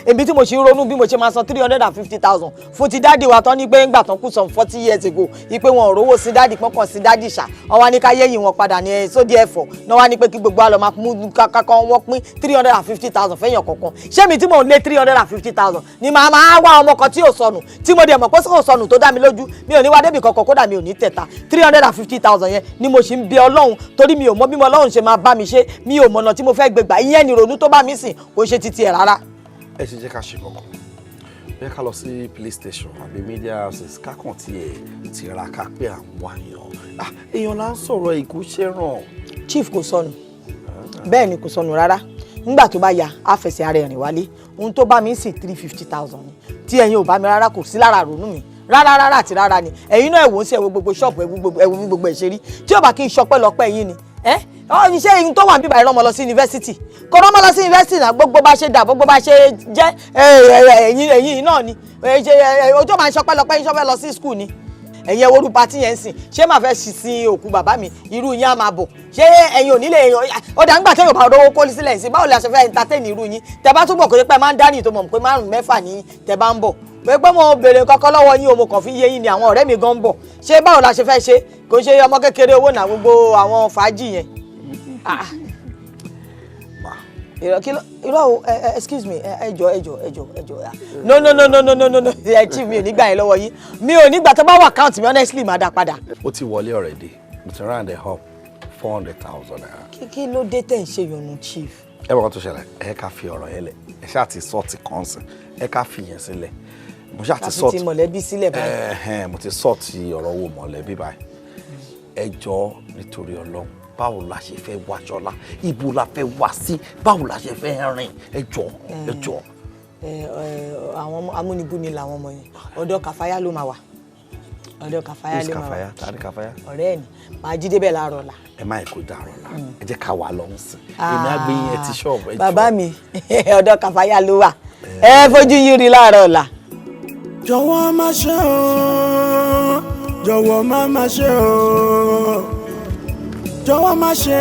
èmi tí mo ṣe ń ronú bí mo ṣe máa san 350,000 fún ti dáàdì wa tán ní pé ńgbà tán kú some 40 years ago ipe wọn ò rówó sí dáàdì pọ́nkàn sí dáàdì ṣá wọn wá ní ká yẹ́yìn wọn padà ní sódì ẹ̀fọ́ náà wá ní pé kí gbogbo àlọ́ máa mú kankan wọn pín 350,000 fẹ́yàn kọ̀ọ̀kan ṣé mi tí mò ń lé 350,000 ni màá máa wá ọmọ kan tí ò sọnù tí mo dẹ̀ mọ̀ pé kò sọnù tó dá mi lójú mi ò ní wá débi kankan kódà mi ò ní tẹ̀ta 350,000 yẹn ni mo ṣì ń bẹ Ọlọ́run torí mi ò mọ bí mo Ọlọ́run ṣe máa bá mi ṣe mi ò mọ̀nà tí mo fẹ́ gbégbà ìyẹn ni ìrònú tó bá mi sìn kò ṣe titi ẹ̀ rárá. Ẹ ṣe jẹ́ ká ṣe kankan bẹ́ẹ̀ ká lọ sí police station àbí media houses kákan tí ẹ ti ra ká pé àwọn èèyàn là ń sọ̀rọ̀ ìkú ṣẹ́ràn. chief kò sọnù bẹ́ẹ̀ ni kò sọnù rárá nígbà tó bá ya á fẹsẹ̀ ara ẹ̀rìn wálé ohun tó bá mi sì 350,000 ni tí ẹ̀yin ò bá mi rárá kò sí lára ronú mi rárá àti rárá ni ẹ̀yin náà ẹ̀wò ń ṣe ẹ̀wò gbogbo ṣọ́ọ̀bù ẹ̀wò mi gbogbo ẹ̀ṣẹ̀rí tí ò bá kí n ṣọpẹ́ lọ́pẹ́ yín ni iṣẹ́ yìí tó wà níbà ìrọmọ lọ sí yunifásitì kò rọmọ lọ sí yunifásitì náà gbogbo bá ṣe dà gbogbo bá ṣe jẹ́ ẹ̀yin náà ni ojú máa ń ṣọpẹ́ lọ́pẹ́ yín ṣọpẹ́ lọ sí skul ni ẹ̀yin ẹ̀wọ̀rú patí yẹn ń sìn ṣé màá fẹ́ sin òkú bàbá mi irú yín á máa bọ̀ ṣé ẹ̀yin ò nílé èèyàn ó dà nígbà tí yorùbá rówó kó sílẹ̀ sí báwo la ṣe fẹ́ entertain irú yín tẹ bá túbọ̀ kó pẹ́ máa ń dárìn tó mọ̀ pé 5-6 ní tẹ bá ń bọ̀ pé mo béèrè kọ́kọ́ lọ́wọ́ yín o mo kàn fi yé yín ni àwọn ọ̀rẹ́ mi gan ń bọ̀ ṣé báwo la ṣe fẹ́ ṣe kò ṣe ọmọ kékeré owó náà gbogbo àwọn fàájì yẹn. Excuse me ẹjọ no chief mi ò ní gbà yín lọ́wọ́ yín mi ò ní gbà tó bá wà account mi honestly máa dá padà. ó ti wọlé already mo ti round the up 400,000 naira. kí ló dé tẹ̀ ń ṣe yọnu chief. ẹ bọ́ tó ṣẹlẹ̀ ẹ ká fi ọ̀rọ̀ yẹn lẹ̀ ẹ ṣáà ti sọ́ọ̀tì kan sí ẹ ká fi yẹn sílẹ̀ mo ṣáà ti sọ́ọ̀tì. àfi ti mọ̀lẹ́bí sílẹ̀ báyìí. mo ti sọ́ọ̀tì ọ̀rọ̀ wo mọ̀lẹ́bí báyìí ẹ jọ̀ọ́ nítorí Ọlọ́run báwo la ṣe fẹ́ wá Ṣọlá ibo la fẹ́ wá sí báwo la ṣe fẹ́ rìn ẹ jọ̀ọ́. àwọn amúnibúni làwọn ọmọ yẹn ọ̀dọ̀ Kàfáyá ló máa wà. ọ̀dọ̀ Kàfáyà lè máa Kàfáyà tani Kàfáyà. ọ̀rẹ́ ẹ̀ ni màá jí débẹ̀ láàárọ̀ ọ̀la. ẹ má kó dàrọ̀ la ẹ jẹ́ ká wà lọ́hùn sí èmi á gbé yín ti ṣọ́ọ̀bù ẹ jọ. bàbá mi ọ̀dọ̀ Kàfáyà ló wà ẹ fojú yín rí láàárọ̀ ọ̀la. jọ̀wọ́ má ṣe o jọ̀wọ́ má ṣe o jọ̀wọ́ má ṣe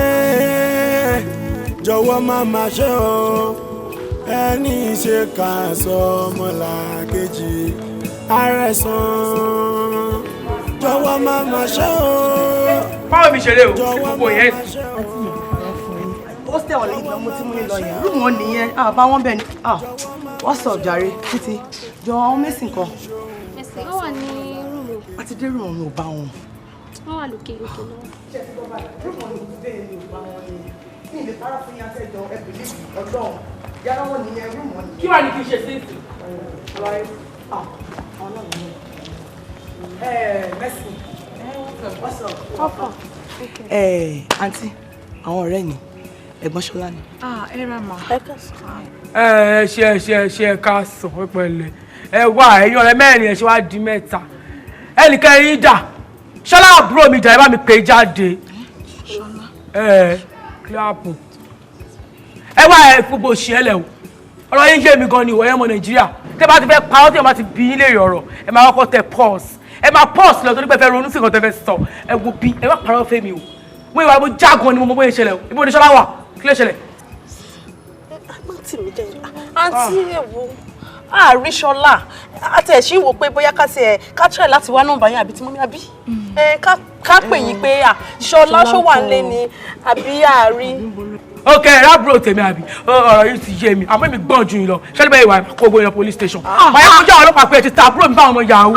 jọ̀wọ́ má ṣe o ẹni ṣe ká sọ ọmọlàkejì àrẹ̀sán jọ̀wọ́ má ṣe o. báwo mi ṣeré o gbogbo yẹn. hostel ọ̀lẹ́ ìgbà mo ti mú ní lọ yẹn rúùmù wọn nìyẹn bá wọn bẹ̀ ni wọ́n sọ jàre títí jọ àwọn mẹ́sìn kan. ẹ̀sìn wọ́n wà ní rúùmù. a ti dé rúùmù mi ò bá wọn. wọ́n wà lókè lókè lọ́wọ́. rúùmù mi ò dé mi ò bá wọn ni ní ilé para fún yàtọ̀ ìjọ ẹ̀bìlì ọlọ́run yàrá wọn nìyẹn rúùmù wọn nìyẹn. kí wàá ní kí n ṣe sí ìsìn. mẹ́sìn àǹtí àwọn ọ̀rẹ́ ni ẹ̀gbọ́n Ṣọlá ni. ẹ ra mà. ṣe ká sàn pẹ̀lẹ́ ẹ wá ẹ̀yin ọ̀rẹ́ mẹ́rin ẹ ṣe wá di mẹ́ta ẹnìkan yín dà Ṣọlá àbúrò mi jà ẹ bá mi pè jáde. Ṣọlá. kíláàpù ẹ wá ẹ gbogbo òṣìṣẹ́ o ọ̀rọ̀ yín yé mi gan ni ìwọ yẹn mọ Nàìjíríà tẹ́ bá ti fẹ́ pa ọ́ tí ẹ bá ti bí yín léèrè ọ̀rọ̀ ẹ máa kọ́kọ́ tẹ pause ẹ máa pause lọ torí pé ẹ fẹ́ ronú sí nǹkan tẹ́ fẹ́ sọ ẹ wo bí ẹ má parọ́ fẹ́ mi o mo ìwà mo jágan ni mo mọ bóyá ìṣẹ̀lẹ̀ o ibo ni Ṣọlá wà kí ló ṣẹlẹ̀. àǹtí mi jẹ́ àǹtí èwo àárí Ṣọlá àtẹ̀sí wò pé bóyá ká tiẹ̀ ká try láti wá nọ́mbà yín àbí tí mọ́mí àbí ká pè yín pé Ṣọlá ṣó wà nílé ni àbí àárí. ok rábùrò tèmi àbí ọ̀rọ̀ yìí ti yé mi àmọ́ mi gbọ́n ju yín lọ ṣẹlẹ̀ bẹ́ẹ̀ ìwà kó gbóyè police station báyà kó jẹ́ àwọn ọlọ́pàá pé ẹ ti ta àbúrò mi bá àwọn ọmọ yahoo.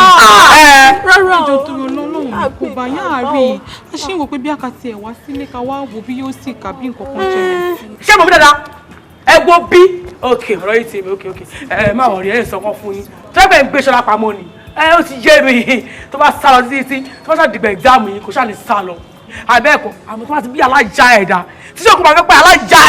rárá ìjọ tó yọ lọ́nà kò bá yá àárí a ṣe ń wò pé bí àkàtì ẹ̀ wá sílé ká wá wò bí yóò sì kà bí nǹkan kan ṣẹlẹ̀ sí. ṣé mo bí dáadáa ẹ wo bí ok ọ̀rọ̀ yìí ti mi ok ẹ má wọ̀rí ẹ sọ wọn fún yín tẹ́lẹ̀ ń gbé Ṣọlá pamọ́ ni ó ti yé mi tó bá sá lọ títí tó bá ṣàdìgbà exam yìí kò ṣáà ní sá lọ àbẹ́ẹ̀kọ́ àmọ́ tó bá ti bí alájà ẹ̀ dá títí òkú máa fẹ́ pé alájà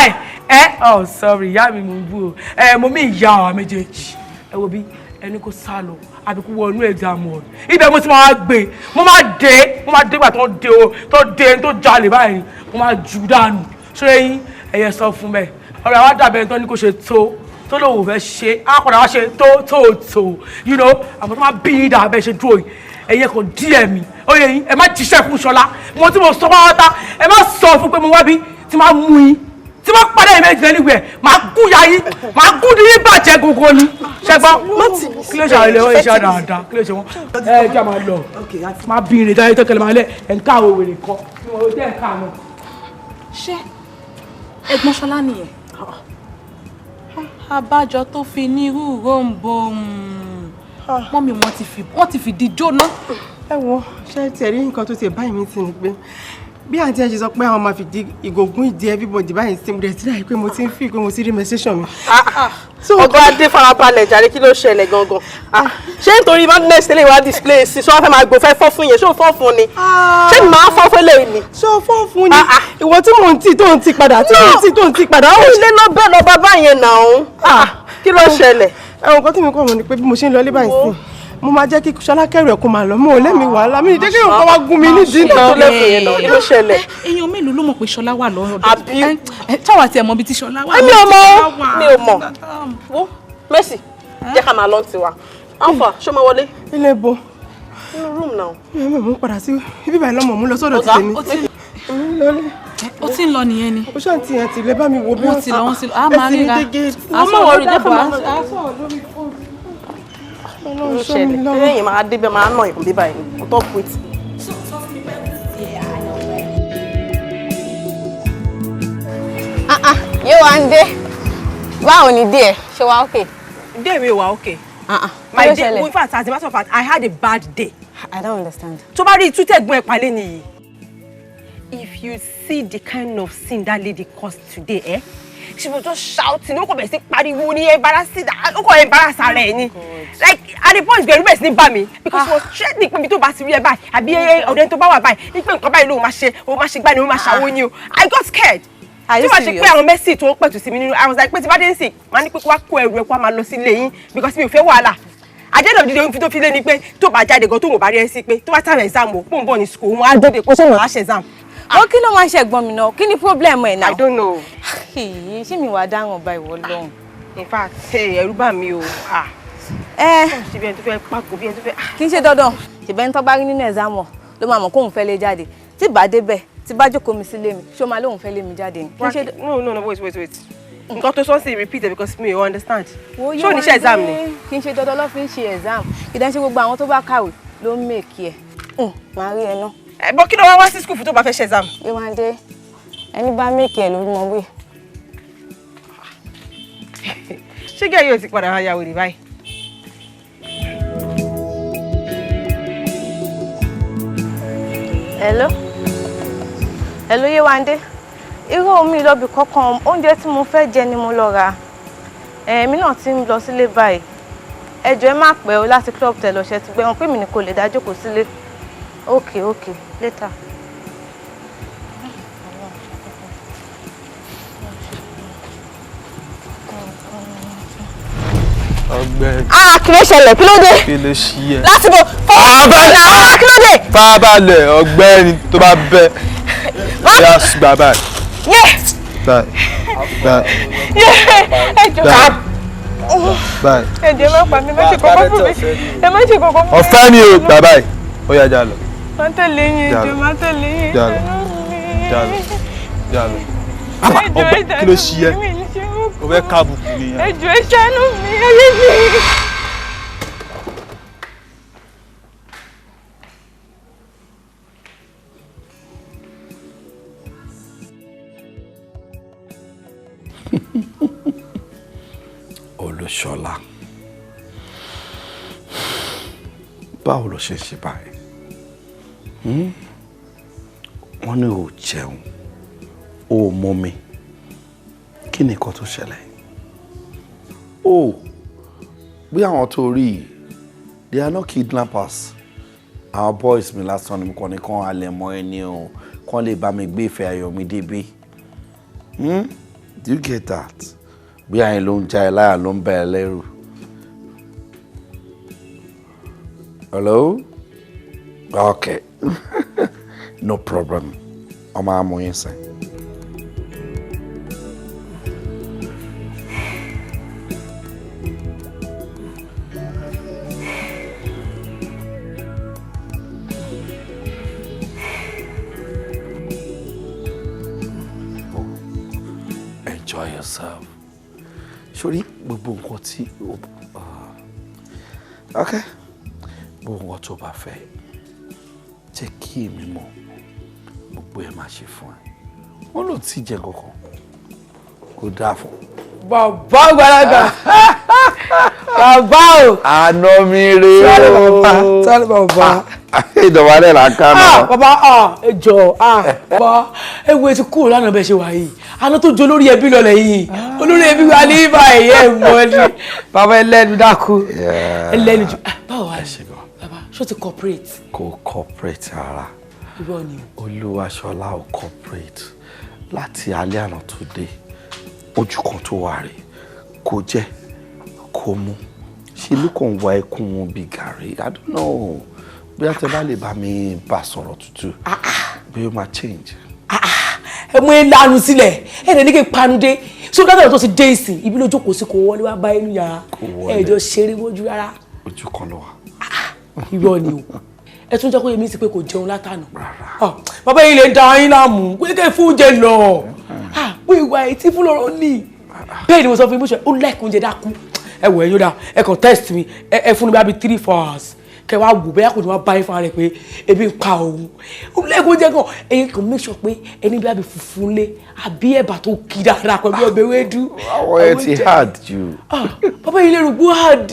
ẹ̀ oh sorry ìyá mi mò ń bú o mo mí ìyá àwọn méjèèjì ẹ wo bí ẹni kó sá lọ àbí kó wọnú exam hall ibẹ̀ mo ti máa gbé mo máa dé gbà tó dé tó jalè báyìí mo máa jù dànù ṣé yín ẹ̀yẹ sọ fún bẹ́ẹ̀ ọ̀rọ̀ àwọn àdàbẹ̀ tó ní kó ṣe tó lòun fẹ́ ṣe àpọ̀dà wá ṣe tó you know àmọ́ tó máa bí yín dà bẹ́ẹ̀ ṣe dúró yìí ẹ̀yẹ kò díẹ̀ mi oyè yín ẹ má jíṣẹ́ fún Ṣọlá mo tí mo sọ pátá ẹ má sọ fún pé mo wá bí tí máa mú yín tí máa padà yín méjì lẹ́nu ìwẹ̀ máa gún ya yín máa gún ní yín bàjẹ́ gbogbo ni ṣẹ́gbọ́n kí ló ṣe àwọn ilé wọn iṣẹ́ dáadáa kí ló ṣe wọn ẹ jẹ́ máa lọ máa bí irin dáyé tó kẹlẹ́ máa lẹ̀ ẹ̀ ń ká àwọn òwèrè kan tí wọ́n tẹ̀ ń ká náà. ṣé ẹ̀gbọ́n Ṣọlá nìyẹn abájọ tó fi ní irú ròǹbò mọ́mí wọ́n ti fìdí jóná. ẹ wo ṣé tiẹ̀ rí nǹkan tó tiẹ̀ báyìí mi ti ní pé bí àǹtí ẹ ṣe sọ pé àwọn máa fi di ìgògùn ìdí everybody báyìí sí mo dẹ̀ sí láì pé mo ti ń fi pé mo ti rí menstruation mi. ọgọ́ adé farabalẹ̀ jàre kí ló ṣẹlẹ̀ gangan ṣé nítorí madness tẹ́lẹ̀ wá display sí sọ wá fẹ́ máa gbò fẹ́ fọ́ fún yẹn ṣé o fọ́ fún ni ṣé mi máa fọ́ fún lè ní. ṣé o fọ́ fún ni ìwọ tí mò ń tì tó ń tì padà tí mò ń tì tó ń tì padà. ó ilé lọ bẹ́ẹ̀ lọ bàbá yẹn nà ó kí ló ṣẹlẹ̀. ẹ̀wọ̀n kan tí mi kọ́ mọ̀ ni pé bí mo ṣe ń lọ ilé báyìí sí mo máa jẹ́ kí Ṣọlá kẹ́rù ẹ̀ kó máa lọ mo ò lẹ́mi wàhálà mi ní jẹ́ kí nǹkan wá gún mi nídìí náà. kí ló ṣẹlẹ̀. èèyàn mélòó ló mọ̀ pé Ṣọlá wà lọ́rọ̀ àbí táwa tiẹ̀ mọ̀ bí ti Ṣọlá wà. mi ò mọ̀ wo Mercy jẹ́ ká máa lọ tiwa alpha ṣé mo wọlé. ilé bo. inú room náà. mo mú padà sí ibi báyìí lọ́mọ mú lọ sọ́dọ̀ ti tèmi. ó ti ń lọ nìyẹn ni. ó ṣáà ti yẹn ti lè bá mi wo bí wọ́n ti lọ a máa ríra ọmọ wọrí jẹ́ ká máa ló ṣẹlẹ̀ lẹ́yìn máa débẹ̀ máa nà ìkùn bíbá yìí on top with. yóò wá ń dé báwo ni díẹ̀ ṣe wá okay. Day mi wà okay. My day, in fact, as a matter of fact, I had a bad day. I don't understand. Tó bá rí tútẹ̀ gbọ́n ẹ̀ palẹ̀ nìyí. If you see the kind of sin that lady caused today, she was just shouting. Ó kò bẹ̀rẹ̀ sí pariwo ní embarrassing. Ó kò embarrass ara ẹ̀ ni. Like at the point where bẹ̀rẹ̀ sí ní bá mi because she was threatening pé mi tó bá ti rí ẹ báyìí àbí ọ̀dẹ̀ tó bá wà báyìí ní pé nǹkan báyìí ló máa ṣe gbá ni ó máa ṣàwó ni o. I got scared. Tí wàá ṣe pé àwọn mẹ́sì tó ń pẹ̀tù sí mi nínú I was like pé tí bá dé ń sìn máa ní pé kó wá kó ẹrù ẹ̀ kó wá máa lọ sí ilé yín because mi ò fẹ́ wàhálà. àjẹ́dọ̀ dídé ohun tó fi lé ni pé tó bá jáde gan tó wọ́n bá rí ẹ sí pé tó bá tàbí exam o pò ń bọ̀ ní school wọn á dóde kó sóhun á ṣe exam. Wọ́n kí ló máa ń ṣẹ̀gbọ́n mi náà? Kí ni problem ẹ̀ náà? I don't know. Ṣé mi wà dáhùn bá ìwọ lọ́hùn? In fact, ẹ̀rù bà mí o. Ṣé bí ẹni tó fẹ́ pàgọ́ bí ẹni tó fẹ́. Kì í ṣe dandan. Ṣèbẹ́ ń tọ́ bá rí nínú exam ló máa mọ̀ kóun fẹ́ lé jáde. Tí bá débẹ̀, tí bá jókòó mi sílé mi, ṣé o máa lóun fẹ́ lé mi jáde ni? No, wait. Nǹkan tó sọ sí repeat it because me you understand. Ṣé o ní ṣe exam ni? Kì í ṣe dandan ló fi ń ṣe exam. Kì í dá ṣe gbogbo àwọn tó bá kàwé ló ń mèkì ẹ̀. Màá rí ẹ náà. Bọ́ kí ló wá sí school fún tó bá fẹ́ ṣe exam? Ìwádìí ẹni bá mèkì ẹ̀ ló mọ wí. Ṣé gẹ́ yóò ti padà ya wèrè báyìí? Hello Yéwándé. Irú omi ìlọ́bì kankan oúnjẹ tí mo fẹ́ jẹ ni mo lọ rà. Èmi náà ti ń lọ sílé báyìí. Ẹ jọ̀ọ́ ẹ má pẹ́ o láti club tẹ̀ lọ́ṣẹ́ ti gbẹ̀wọ̀n pé mi ni kò lè dá jókòó sílé. Okay, later. Ọ̀gbẹ́ni. Kí ló ṣẹlẹ̀? Kí ló dé? Kí ló ṣí ẹ? Láti bọ̀ fọ́ọ̀mù kí ló dé? Fábàlẹ̀ ọ̀gbẹ́ni tó bá bẹ́. Yá gbà báyìí. Ẹ̀jẹ̀ má pa mi, má ṣe kọ́kọ́ fún mi. Ẹ má ṣe kọ́kọ́ fún mi. Ọ̀fẹ́ ni o, gbà báyìí. Ó yá já lọ. Má tẹ̀lé yín, ẹ̀jẹ̀ má tẹ̀lé yín. Já lọ. Ọgbẹ́ kí ló ṣí ẹ? O fẹ́ kábùkù nìyẹn. Ẹ jọ̀ọ́ ẹ ṣàánú mi, ayé mi. Olúṣọlá, báwo ló ṣe ń ṣe báyìí? Wọ́n ní ò jẹun, ò mọ́mi, kí ni nǹkan tó ṣẹlẹ̀? Bí àwọn tó rí, they are not kidnappers. Our boys mi lásán ni mo kàn ní kán alẹ̀ mọ́ ẹni o, kán lè bá mi gbé ìfẹ́ ayọ̀ mi débí. Do you get that? Bí àyìn ló ń já ẹ láyà ló ń bẹ ẹ lẹ́rù. Hello? Okay. No problem. Ọmọ amóyin sẹ́n. Enjoy yourself. Sori gbogbo nǹkan tí okay, gbogbo nǹkan tó bá fẹ́ jẹ́ kí èmi mọ̀, gbogbo ẹ̀ máa ṣe fún ẹ. Wọ́n ló ti jẹ kankan kò dáa fún. Bàbá àgbàlagbà bàbá o. Àná mi rè o. Sálí bàbá. Ìdọ̀bálẹ̀ là ń ká náà. Bàbá ẹ jọ̀ọ́ bàbá ẹ wo etí kúrò lánàá bẹ́ẹ̀ ṣe wà yìí. Àná tó jó lórí ẹbí lọlẹ̀ yìí. Olórí ẹbí wa ní báyìí ẹ̀ mọ́ ni. Bàbá ẹlẹ́nu dákú. Ẹlẹ́nu jù. Báwo wá ṣe gan? Bàbá ṣó ti corporate? Kò corporate rárá. Irọ́ ni. Olúwaṣọlá ò corporate. Láti alẹ́ àná tó dé, ojú kan tó wà rè kò jẹ́ kò mú. Ṣé ló kàn wá ẹkún wọn bí gàrí? I don't know. Bí a tẹ bá lè bá mi bá sọ̀rọ̀ tútù, bí ó máa change. Ẹ mú ìlànà sílẹ̀, ẹ lè ní kí n panu dé. Ṣé o dábàá tó ti dé ìsìn? Ibi ló jókòó sí kò wọlé wá bá inú yàrá. Ẹ jọ ṣeré mọ́jú rárá. Ojú kan ló wà. Irọ́ ni o. Ẹ tún jẹ́ kó yẹ mí sí pé kò jẹun látànà. Bàbá yìí lè da yín láàmú, pé kẹ́ fún oúnjẹ lọ. Pé ìwà etí fún lọ́rọ̀ ní. Bẹ́ẹ̀ ni mo sọ fún yín bó ṣe ó láìkún oúnjẹ dákú. Ẹ wò ẹ yóò dá, ẹ kàn test mi, ẹ fún mi bí 3 hours. Kẹ wá wò bẹ́ẹ̀ kò ní wá bá yín fún ara rẹ̀ pé ebi ń pa òun. Ó láìkún oúnjẹ kan, ẹ̀yin kàn make sure pé ẹni bí funfun lé àbí ẹ̀bà tó kí dáadáa pẹ̀lú ọbẹ̀ ewédú. Àwọn ẹ ti hard jù. Bàbá yìí lè rò bó hard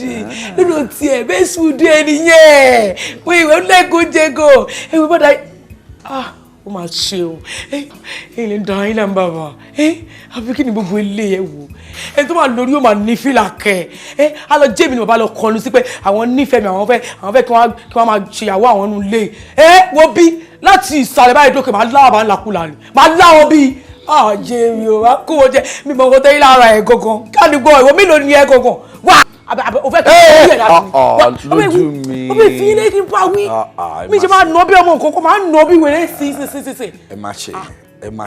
lọ́dọ̀ tiẹ̀ bẹ́ẹ̀ sùn dé ẹni yẹn. Pé ìwé ó láìkún oúnjẹ gan. Ẹ wò bọ́dà ó máa ṣe o. Ẹ̀yin lè dàn án bàbá. Àbí kí ni gbogbo ilé yẹn wò? Ẹni tó máa lórí yóò máa ní fìlà kẹ̀. A lọ jẹ́ mi ni bàbá lọ kọlu sí pé àwọn nífẹ̀ẹ́ mi àwọn fẹ́ kí wọ́n máa ṣèyàwó àwọn nínú ilé. Wo bí láti ìsàlẹ̀ báyìí dókè máa láwà bá ń lakúlà ni. Máa láwọn bí jẹ́ mi ò wá kó wọ́n jẹ́ mi mọ̀ kó tẹ́yìn lára ẹ̀ gangan. Káàdì gbọ́ ìwọ mélòó ni ẹ gangan? Wá àbẹ o fẹ́ kí n yẹ dàbí lójú mi o bẹ fi ilé kí n bá wí mi ṣe máa nọ bí ọmọ nǹkan kan máa nọ bí wèrè sí. ẹ má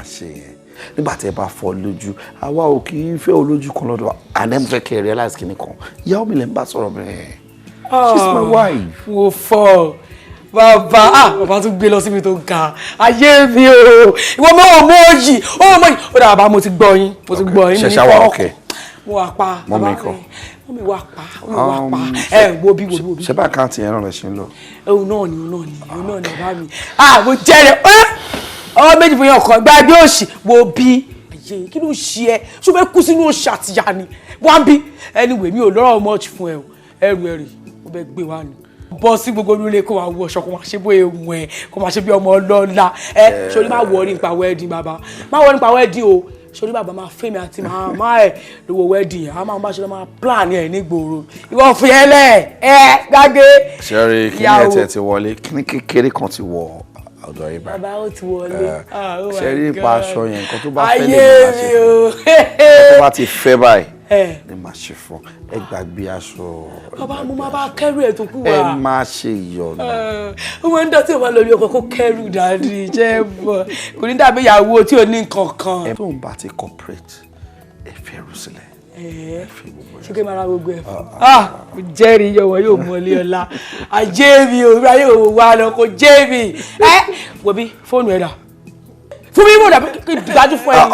ṣe yẹn nígbà tí ẹ bá fọ́ lójú àwa ò kì í fẹ́ olójú kan lọ́dọ̀ àdẹ́mú fẹ́ kẹ́ ẹ realize kìíní kan ìyàwó mi lè ń bá sọ̀rọ̀ bẹ́ẹ̀ she's my wife. mo fọ bàbá tún gbé lọ síbi tó ga ayé mi o ìwọ mọ ọmọ yìí ó dà bàbá mo ti gbọ́ yín ṣẹṣẹ wa ok mo wà pa mọ́mí kọ́ mọ́mí wà pa ẹ wo bí. ṣe bá àkáǹtì yẹn náà lè ṣe ń lọ. òun náà ni bàbá mi mo jẹ́rẹ̀ ọmọ méjì fún yẹn ọkàn gbàgbé òṣì wo bí ayé kí ló ṣe ẹ ṣó fẹ́ kú sínú òṣì àtìyá ni wọ́n bí anyway mi ò lọ́rọ̀ much fún ẹ o ẹrù ó bẹ gbé wa ni bọ́ sí gbogbo orílẹ̀ kó máa wọ ọ̀ṣọ́ kó máa ṣe bóyá ohun ẹ̀ kó máa ṣe bí ọmọ ọlọ́lá ẹ ṣorí máa wọrí nípa wedding bàbá máa wọrí nípa wedding o ṣorí bàbá máa fẹ́ mi àti màmá ẹ̀ lówó wedding yẹn a máa bá ṣe lọ́ máa plan ẹ̀ ní gbòòrò ìwọ fi ẹ lẹ̀ ẹ gbàgbé. ṣẹ́rí kí ni ẹ̀tẹ̀ ti wọlé kí ni kékeré kan ti wọ ọ̀dọ̀ yìí báyìí. bàbá ó ti wọlé ṣẹ́rí nípa aṣọ yẹn nǹkan tó bá fẹ́ lè máa ṣe fún tó bá ti fẹ́ báyìí ni màá ṣe fún ẹ gbàgbé aṣọ. bàbá mo máa bá kẹ́rù ẹ̀ tó kù wá. ẹ má ṣe ìyọnu. ó máa ń dá tí o máa lọ rí ọkọ kó kẹ́rù dáadé jẹ́ bọ̀ kò ní dàbí ìyàwó tí ò ní nǹkan kan. ẹ tó ń bá ti corporate ẹ fẹ́ rú sílẹ̀. ṣé kí n máa ra gbogbo ẹ̀ fún mo jẹ́rìí yọ̀wọ̀ yóò mú ọlé ọlá ajé mi ò rí ayé òwò wa lọ kò jẹ́ mi wò bí fóònù ẹ̀ dà fún mi mọ̀ dàbí kí n dájú fún ẹ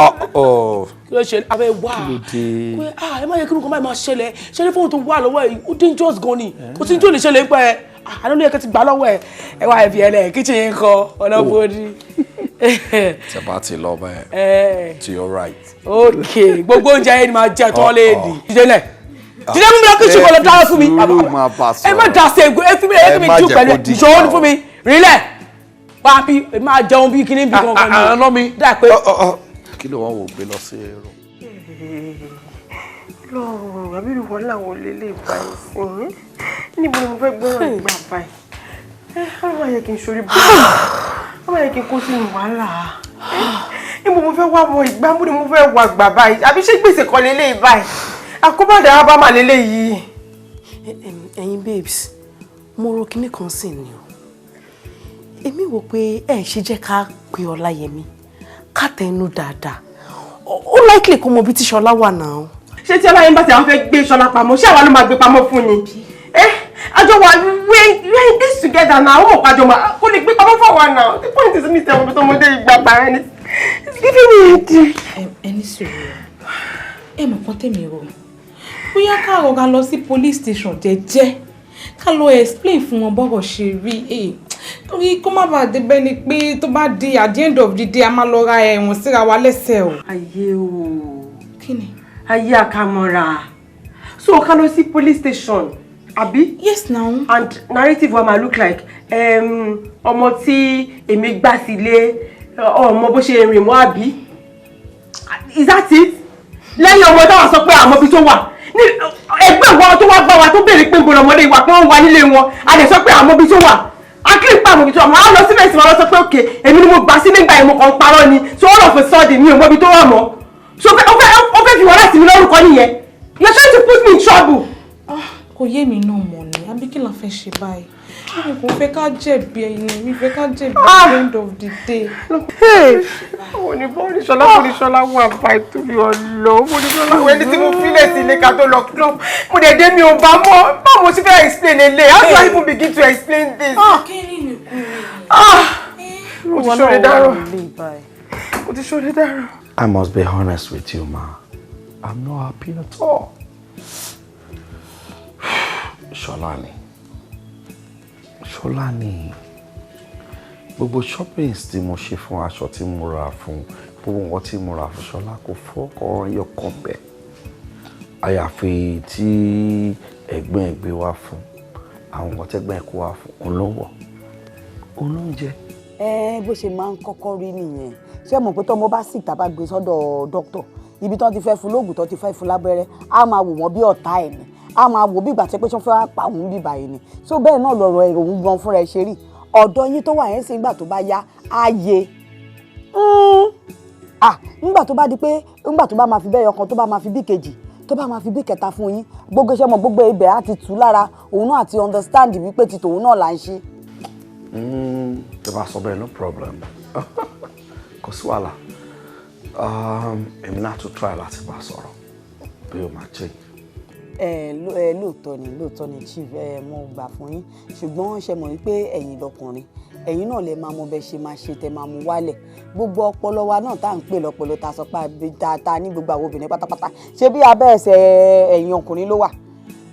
kí ló ṣe abẹ́ wá pé ẹ má yẹ kí nǹkan báyìí máa ṣẹlẹ̀ ṣẹlẹ̀ fóònù tó wà lọ́wọ́ ẹ̀ ó dangerous gan ni kò sí tí ò lè ṣẹlẹ̀ ń pẹ́ àná ló yẹ kí ti gbà lọ́wọ́ ẹ wá ẹ̀fì ẹlẹ́ kíchìn yín kọ ọlọ́bọ̀dì. tẹ bá ti lọ bẹ́ẹ̀ to your right. ok gbogbo oúnjẹ yẹn ni máa jẹ tán léèdì jíjẹlẹ jíjẹ mú mi lọ kíchìn kọ lọ dáwọ́ fún mi ẹ má dà sí egbò ẹ fi mi jù pẹ̀lú ìṣòwò ní fún mi rílẹ̀ wá bí ẹ máa jẹun bí kíní bí kankan ní àná mi dà pé. kí ló wọ́n wò gbé lọ sí ẹ̀rọ. lọ́rùn àbí ìwọ làwọn olè lè bá ẹ sìn níbo ni mo fẹ́ gbọ́ràn ìgbà báyìí ọlọ́run máa yẹ kí n ṣorí bọ́ ọ máa yẹ kí n kó sínú wàhálà níbo mo fẹ́ wá wọ ìgbà mo ni mo fẹ́ wọ àgbà báyìí àbí ṣé gbèsè kan lélẹ́yìí báyìí àkóbàdà abámà lélẹ́yìí. ẹ̀yin babes mo ro kinní kan sí ni o èmi wò pé ẹ ṣe jẹ́ ká pe Ọláyẹmí ká tẹnu dáadáa ó likely kó mọ bí tí Ṣọlá wà náà. ṣé tí Ọláyẹmí bá ti àwọn fẹ́ gbé Ṣọlá pamọ́ ṣé àwa ló máa gbé pamọ́ fún ni àjọ wa we in this together now ó pàjọ máa kó lè gbé pamọ́ fún wa now the point is mi tẹ̀wọ́n bí tọmọdé ìgbà bá ẹni it's giving me a day. ẹni sọ̀rọ̀ ẹ mọ̀ kán tèmi rò bóyá ká rọra lọ sí police station jẹ́jẹ́ ká lọ explain fún wọn bọ́rọ̀ ṣe rí torí kó má bàa débẹ̀ ni pé tó bá di at the end of the day a máa lọ ra ẹ̀wọ̀n síra wa lẹ́sẹ̀ o. ayé o kí ni. ayé àkàmọ́ra so ká lọ sí police station àbí. yes now. and narrative wa máa look like ọmọ tí èmi gbà sílé ọmọ bó ṣe rìn mọ́ àbí is that it lẹ́yìn ọmọ táwọn sọ pé àmọ́ bí tó wà ẹgbẹ́ wọn tó wá gbá wa tó béèrè pé gbọ́dọ̀ ọmọdé ìwà pé wọ́n wà nílé wọn a lè sọ pé àmọ́ bí tó wà akílì pa àmọ́ bí tó wà máa lọ síbẹ̀ sí máa lọ sọ pé òkè èmi ni mo gbà sí nígbà yẹn mo kàn ń parọ́ ni so all of a sudden mi ò mọ bí tó wà mọ́ so ó fẹ́ fi wọ́n láti mi lórúkọ nìyẹn you are trying to put me in trouble. kò yé mi náà mọ̀ ni àbí kí la fẹ́ ṣe báyìí mi kò fẹ́ ká jẹ̀bi ẹ̀yin mi fẹ́ ká jẹ̀bi at the end of the day. Oníṣọlá wà báyìí tó bí ọlọ́ Oníṣọlá wọ ẹni tí mo fílẹ̀ sí ilé ká tó lọ club mo dẹ̀ dé mi ò bá mọ́ báwo ṣe fẹ́ explain ele how do I even begin to explain this. mo ti ṣòro dárò mo ti ṣòro dárò. I must be honest with you, ma. I'm not happy at all. Ṣọlá ni gbogbo shoppings tí mo ṣe fún aṣọ tí mo rà fún gbogbo nǹkan tí mo rà fún Ṣọlá kò fọ́kàn yọ kan bẹ́ẹ̀ àyàfi tí ẹ̀gbọ́n ẹ̀ gbé wá fún àwọn nǹkan tẹ́gbọ́n ẹ̀ kó wá fún olówó olóúnjẹ. bó ṣe máa ń kọ́kọ́ rí nìyẹn ṣé mo pé tọ́mọ bá sì tàbá gbé sọ́dọ̀ dókítà ibi tó ti fẹ́ fún lóògùn tó ti fẹ́ fún lábẹ́rẹ́ á máa wò wọ́n bí ọ̀tá ẹ̀ ni a máa wò bí ìgbà tí pé tí wọ́n fẹ́ wá pa òun bíbá yìí ni so bẹ́ẹ̀ náà lọ̀rọ̀ ẹ̀ òun gan fúnra ẹ̀ ṣe rí ọ̀dọ̀ yín tó wà yẹn sí ìgbà tó bá yá á yé nígbà tó bá di pé nígbà tó bá máa fi bẹ́ẹ̀ ọkàn tó bá máa fi bí kejì tó bá máa fi bí kẹta fún yín gbogbo iṣẹ́ mọ̀ gbogbo ibẹ̀ á ti tù lára òun náà àti understand wípé ti tòun náà là ń ṣe. Tó bá sọ bẹ́ẹ̀ no problem kò sí wàhálà èmi náà tún try láti bá sọ̀rọ̀ bí o máa change. lóòótọ́ ni chief mo gbà fún yín ṣùgbọ́n ṣe mọ̀ wípé ẹ̀yin lọkùnrin ẹ̀yin náà lè máa mọ bẹ́ẹ̀ ṣe máa ṣe tẹ máa mú wálẹ̀ gbogbo ọpọlọ wa náà tá à ń pè lọ́pọlọ ta sọ pé ta ní gbogbo àwọn obìnrin pátápátá ṣé bí abẹ́ ẹsẹ̀ ẹ̀yin ọkùnrin ló wà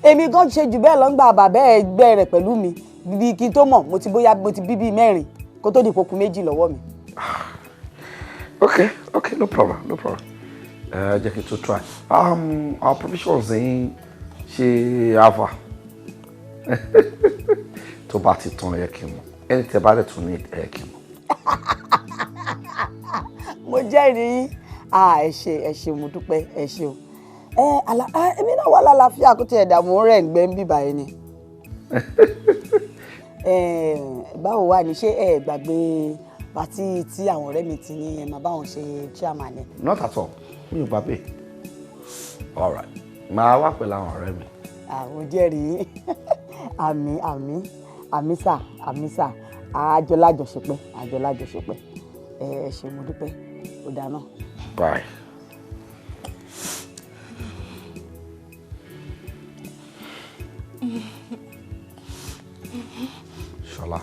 èmi gan ṣe jù bẹ́ẹ̀ lọ́ngbà bàbá ẹgbẹ́ rẹ̀ pẹ̀lú mi bí kí n tó mọ̀ mo ti bí bíi 4 kó tó di ìpokùn 2 lọ́wọ́ mi. Okay, no problem. Jẹ́ kí n tó try. Our provisions yín ṣe ava. Tó bá ti tán ẹ kí n mọ̀. Ẹni tẹ́ bá dẹ̀ tún ní ẹ kí n mọ̀. Mo jẹ́rìí ẹ ṣé mo dúpẹ́ ẹ ṣé o. Èmi náà wà lálàáfíà kó tiẹ̀ dààmú rẹ̀ ń gbẹ́ ń bíbá ẹni. Báwo wà ní ṣé ẹ gbàgbé pàtí tí àwọn ọ̀rẹ́ mi ti ní ẹ máa bá wọn ṣe chairman ẹ. Not at all mi ò bá bẹ́ẹ̀. All right máa wá pẹ̀lú àwọn ọ̀rẹ́ mi. Àwọn jẹ́rìí àmì sà àjọlájọṣepẹ́ ẹ ṣé mo dúpẹ́ ó dáná. Bye. Ṣọlá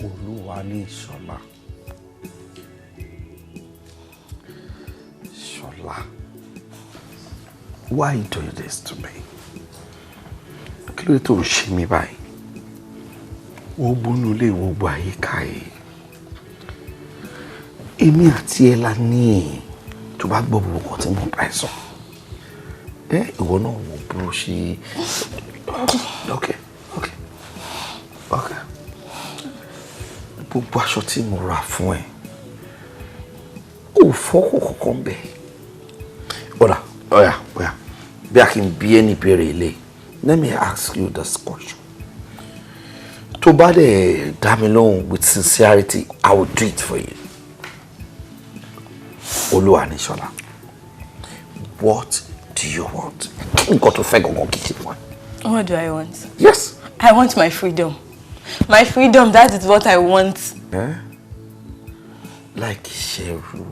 Olúwa ní Ṣọlá why you do this to me? Kí ló dé tó ń ṣe mí báyìí? Wo gbónú lé wo gbọ́ àyíká yìí. Èmi àti ẹ la ní tó bá gbọ́ gbogbo nǹkan tí mo bá ẹ sọ. Ìwọ náà wò búrú ṣe. Okay. Gbogbo aṣọ tí mo rà fún ẹ ò fọ́kù kankan bẹ́ẹ̀. Ọ̀yà bí a kì í bí ẹni béèrè ilé. Let me ask you this question. Tó bá dẹ̀ dá mi lóhùn with sincerity, I will do it for you. Olúwaníṣọlá, what do you want? Kí nǹkan tó fẹ́ gangan kì í ṣe fún ẹ? What do I want? Yes. I want my freedom. My freedom, that is what I want. Like ṣẹ́rú.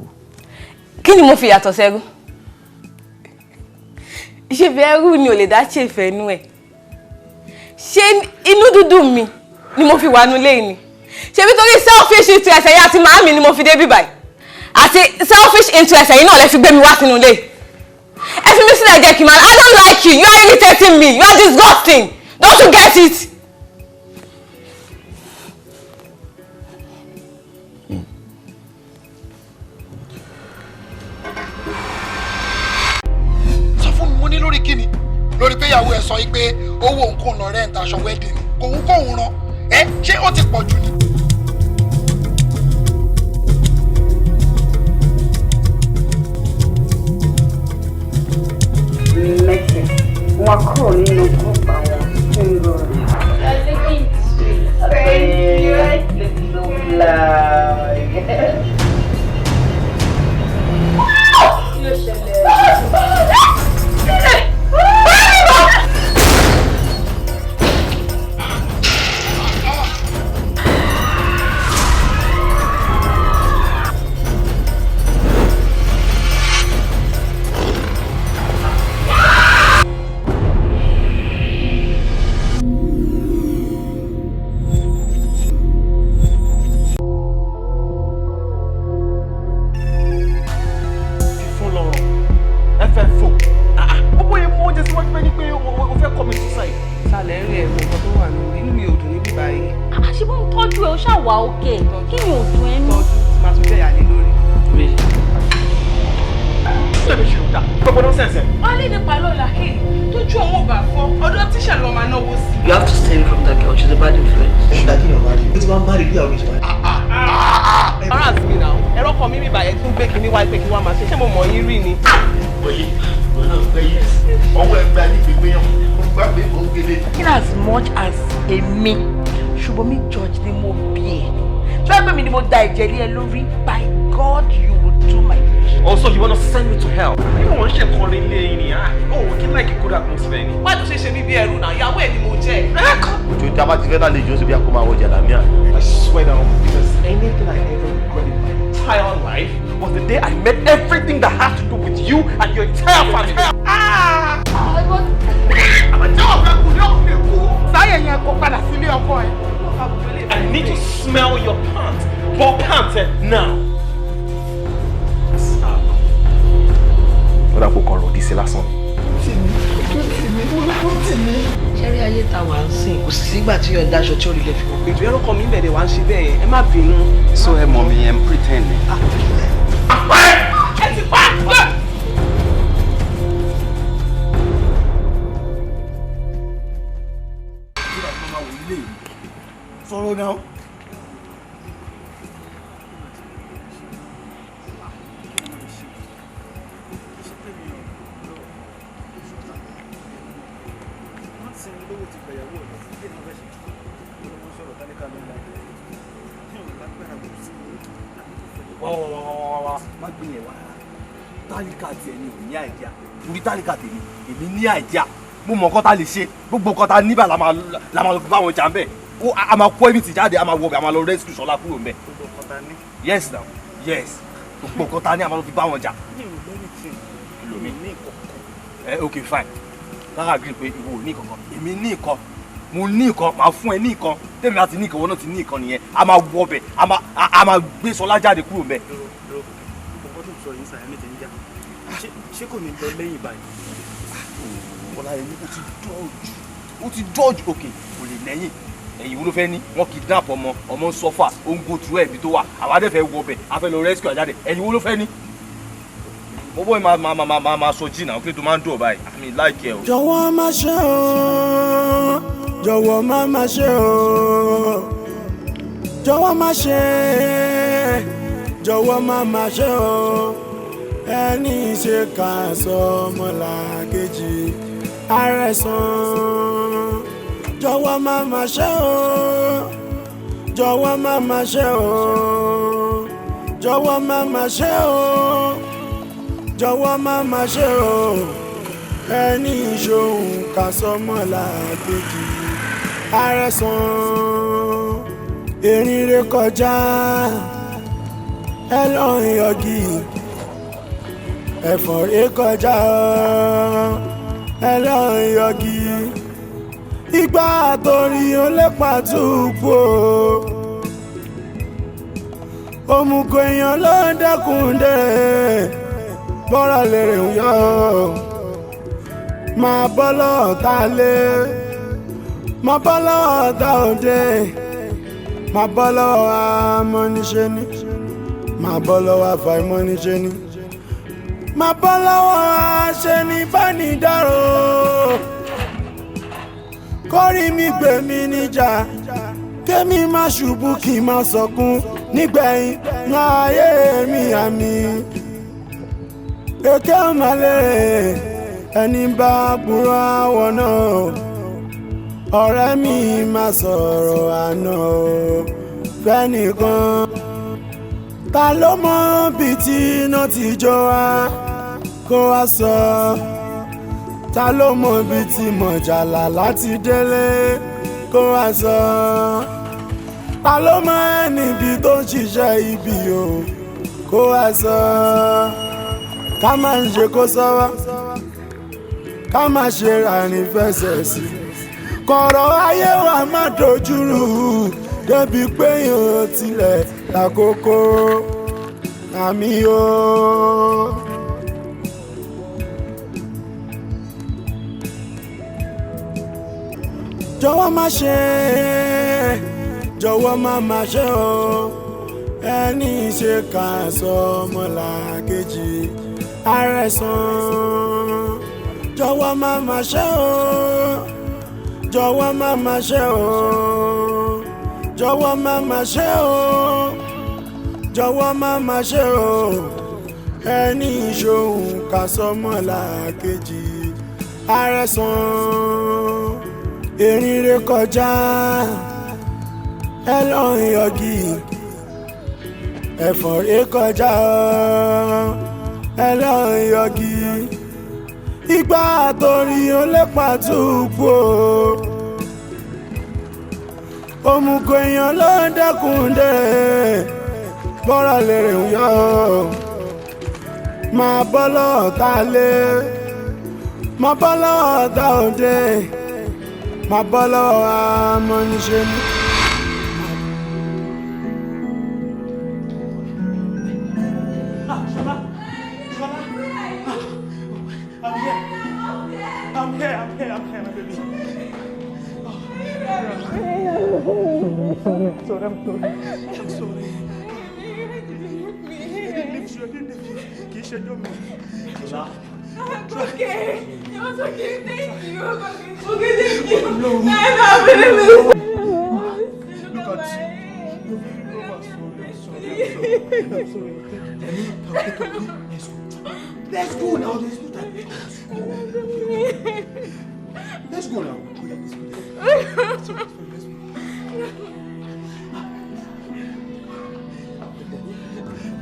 Kí ni mo fi yàtọ̀ sẹ́rú? Ìṣèfẹ́ ẹrú ni ò lè dá ṣèfẹ́ inú ẹ̀. Ṣé inú dúdú mi ni mo fi wà nulẹ̀ ni? Ṣé bí torí selfish interest ẹ̀yà àti màámi ni mo fi dé bí báyìí? Àti selfish interest ẹ̀yìn náà lẹ fi gbé mi wá sínú ilé. Ẹ fi mi sílẹ̀ jẹ́ kí n máa. I don't like you. You are irritating me. You are disgusting. Don't you get it? Lórí kíni lórí pé ìyàwó ẹ sọ yìí pé owó nǹkan lọ rent aṣọ wedding kò ń kóhun rán ṣé ó ti pọ̀ jù ni. mẹ́tẹ̀ wọn kúrò nínú group àwọn tí ń lọ rẹ̀. You have to stay away from that girl. She's a bad influence. In as much as èmi Ṣùbọ́mi George ni mo bí ẹ. Tí wọ́n gbé mi ni mo da ẹ̀jẹ̀ lé ẹ lórí, by God you will do my wish. Also, you want to send me to hell? You don't want to share calling me. Oh, we can like a good atmosphere. Why do you say me be a runa? You are where the moje. You tell me to leave Joseph Yakuma Wajalamia. I swear down, because anything I ever regret in my entire life was the day I met everything that has to do with you and your entire family. I need to smell your pants. Ball pants now. What about Koro? This is last one. Ṣẹ́rí ayé ta wà ń sìn kò sí sígbà tí yóò dáṣọ tí ó rí lè fi wọ́n. Ètò ẹ̀rọ kan mi bẹ̀rẹ̀ wá ń ṣe bẹ́ẹ̀ ẹ má bínú. So ẹ mọ̀ mi ẹ ń pretend. Ẹ ti pa! Sọ̀rọ̀ náà. Má gbìyànjú wá tálíkà tiẹ̀ ni ò ní àìdíà torí tálíkà tèmi èmi ní àìdíà mo mọ nǹkan tá lè ṣe gbogbo nǹkan tá níbà la máa lọ bá wọn jà ń bẹ̀ a máa kó ẹbí ti jáde a máa wọ bẹ̀ a máa lọ rescue Ṣọlá kúrò ń bẹ̀. Yes now yes gbogbo nǹkan tá ní a máa lọ fi bá wọn jà. Okay fine kára green pé ìwọ ò ní kankan èmi ní nǹkan mo ní nǹkan máa fún ẹ ní nǹkan tèmi láti ní nǹkan wọn náà ti ní nǹkan nìyẹn a máa wọ bẹ̀ a máa gbé Ṣọlá jáde kúrò ń bẹ̀. Ṣé kò ní lọ lẹ́yìn báyìí? Ọláyẹmí ó ti dọ́ọ̀jù òkè kò lè lẹ́yìn ẹ̀yìn wo ló fẹ́ ní wọ́n kidnap ọmọ ń sọ́fà ó ń go through ẹ̀bí tó wà àwọn adẹ́fẹ́ wọ bẹ̀ a fẹ́ lọ rescue àjáde ẹ̀yìn wo ló fẹ́ ní. bọ́bọ́ yìí máa sọ jìnnà ó kí tó máa ń dùn báyìí àmì láìkẹ́ o. Jọ̀wọ́ má ṣe o, jọ̀wọ́ má ṣe o, jọ̀wọ́ má ṣe, jọ̀wọ́ má ṣe o. Ẹni ṣe kà sọ ọmọlàkejì àrẹ̀sán. Jọ̀wọ́ má ṣe o, jọ̀wọ́ má ṣe o, jọ̀wọ́ má ṣe o, jọ̀wọ́ má ṣe o. Ẹni ṣohun kà sọ ọmọlàkejì àrẹ̀sán. Erin ré kọjá ẹ lọ yọgi. Ẹ̀fọn ré kọjá ẹ lọ yọgi. Ìgbà àtòrí olépa túbú o. Òmùgọ̀ èèyàn ló ń dẹ́kun dé bọ́rọ̀ lèrè ń yọ. Máa bọ́ lọ́ọ̀tá lé máa bọ́ lọ́ọ̀tá òde máa bọ́ lọ́wọ́ amọ́niṣẹ́ ní máa bọ́ lọ́wọ́ àfàìmọ́niṣẹ́ ní máa bọ́ lọ́wọ́ aṣẹ́nibánidáró kórì mi gbé mi níjà kémi má ṣubú kí n má sọkún nígbẹ̀yìn ní ayé mi àmì èké ọmọlẹ́rẹ̀ ẹni bá burú àwọn náà ọ̀rẹ́ mi má sọ̀rọ̀ àná fẹ́nìkan ta ló mọ bí tí iná ti jó wá kó wá sọ ta ló mọ bí tí mọ̀jàlá láti délé kó wá sọ ta ló mọ ẹni bí tó ń ṣiṣẹ́ ibi o kó wá sọ ká má ń ṣe kó sọ́wọ́ ká má ṣe ràrìn fẹsẹ̀ sí kọ̀rọ̀ ayé wa má dojúrú débi pé yóò tilẹ̀ lákòókò àmì o. Jọ̀wọ́ má ṣe jọ̀wọ́ má ṣe o ẹni ṣe kà sọ ọmọlàkejì àrẹ̀sán. Jọ̀wọ́ má ṣe o jọ̀wọ́ má ṣe o jọ̀wọ́ má ṣe o jọ̀wọ́ má ṣe o ẹni ṣohun kà sọmọlàkejì àrẹ̀sán. Erin ré kọjá ẹ lọ yọgi ẹ̀fọn ré kọjá ẹlọ́run yọgi ìgbà torí ó lè pàtúkù òmùgọ̀ èèyàn ló ń dẹ́kun dé bọ́rọ̀ lèrè ń yọ máa bọ́ lọ́ọ̀tá lé máa bọ́ lọ́ọ̀tá òde máa bọ́ lọ́wọ́ amọ́niṣẹ́ ni. I'm here, my baby. I'm sorry. Kì í ṣe jọ́ mi. Okay. It was okay. Thank you. Okay, thank you. I'm really Look at you. I'm sorry. Let's go now. There's no time. Let's go now.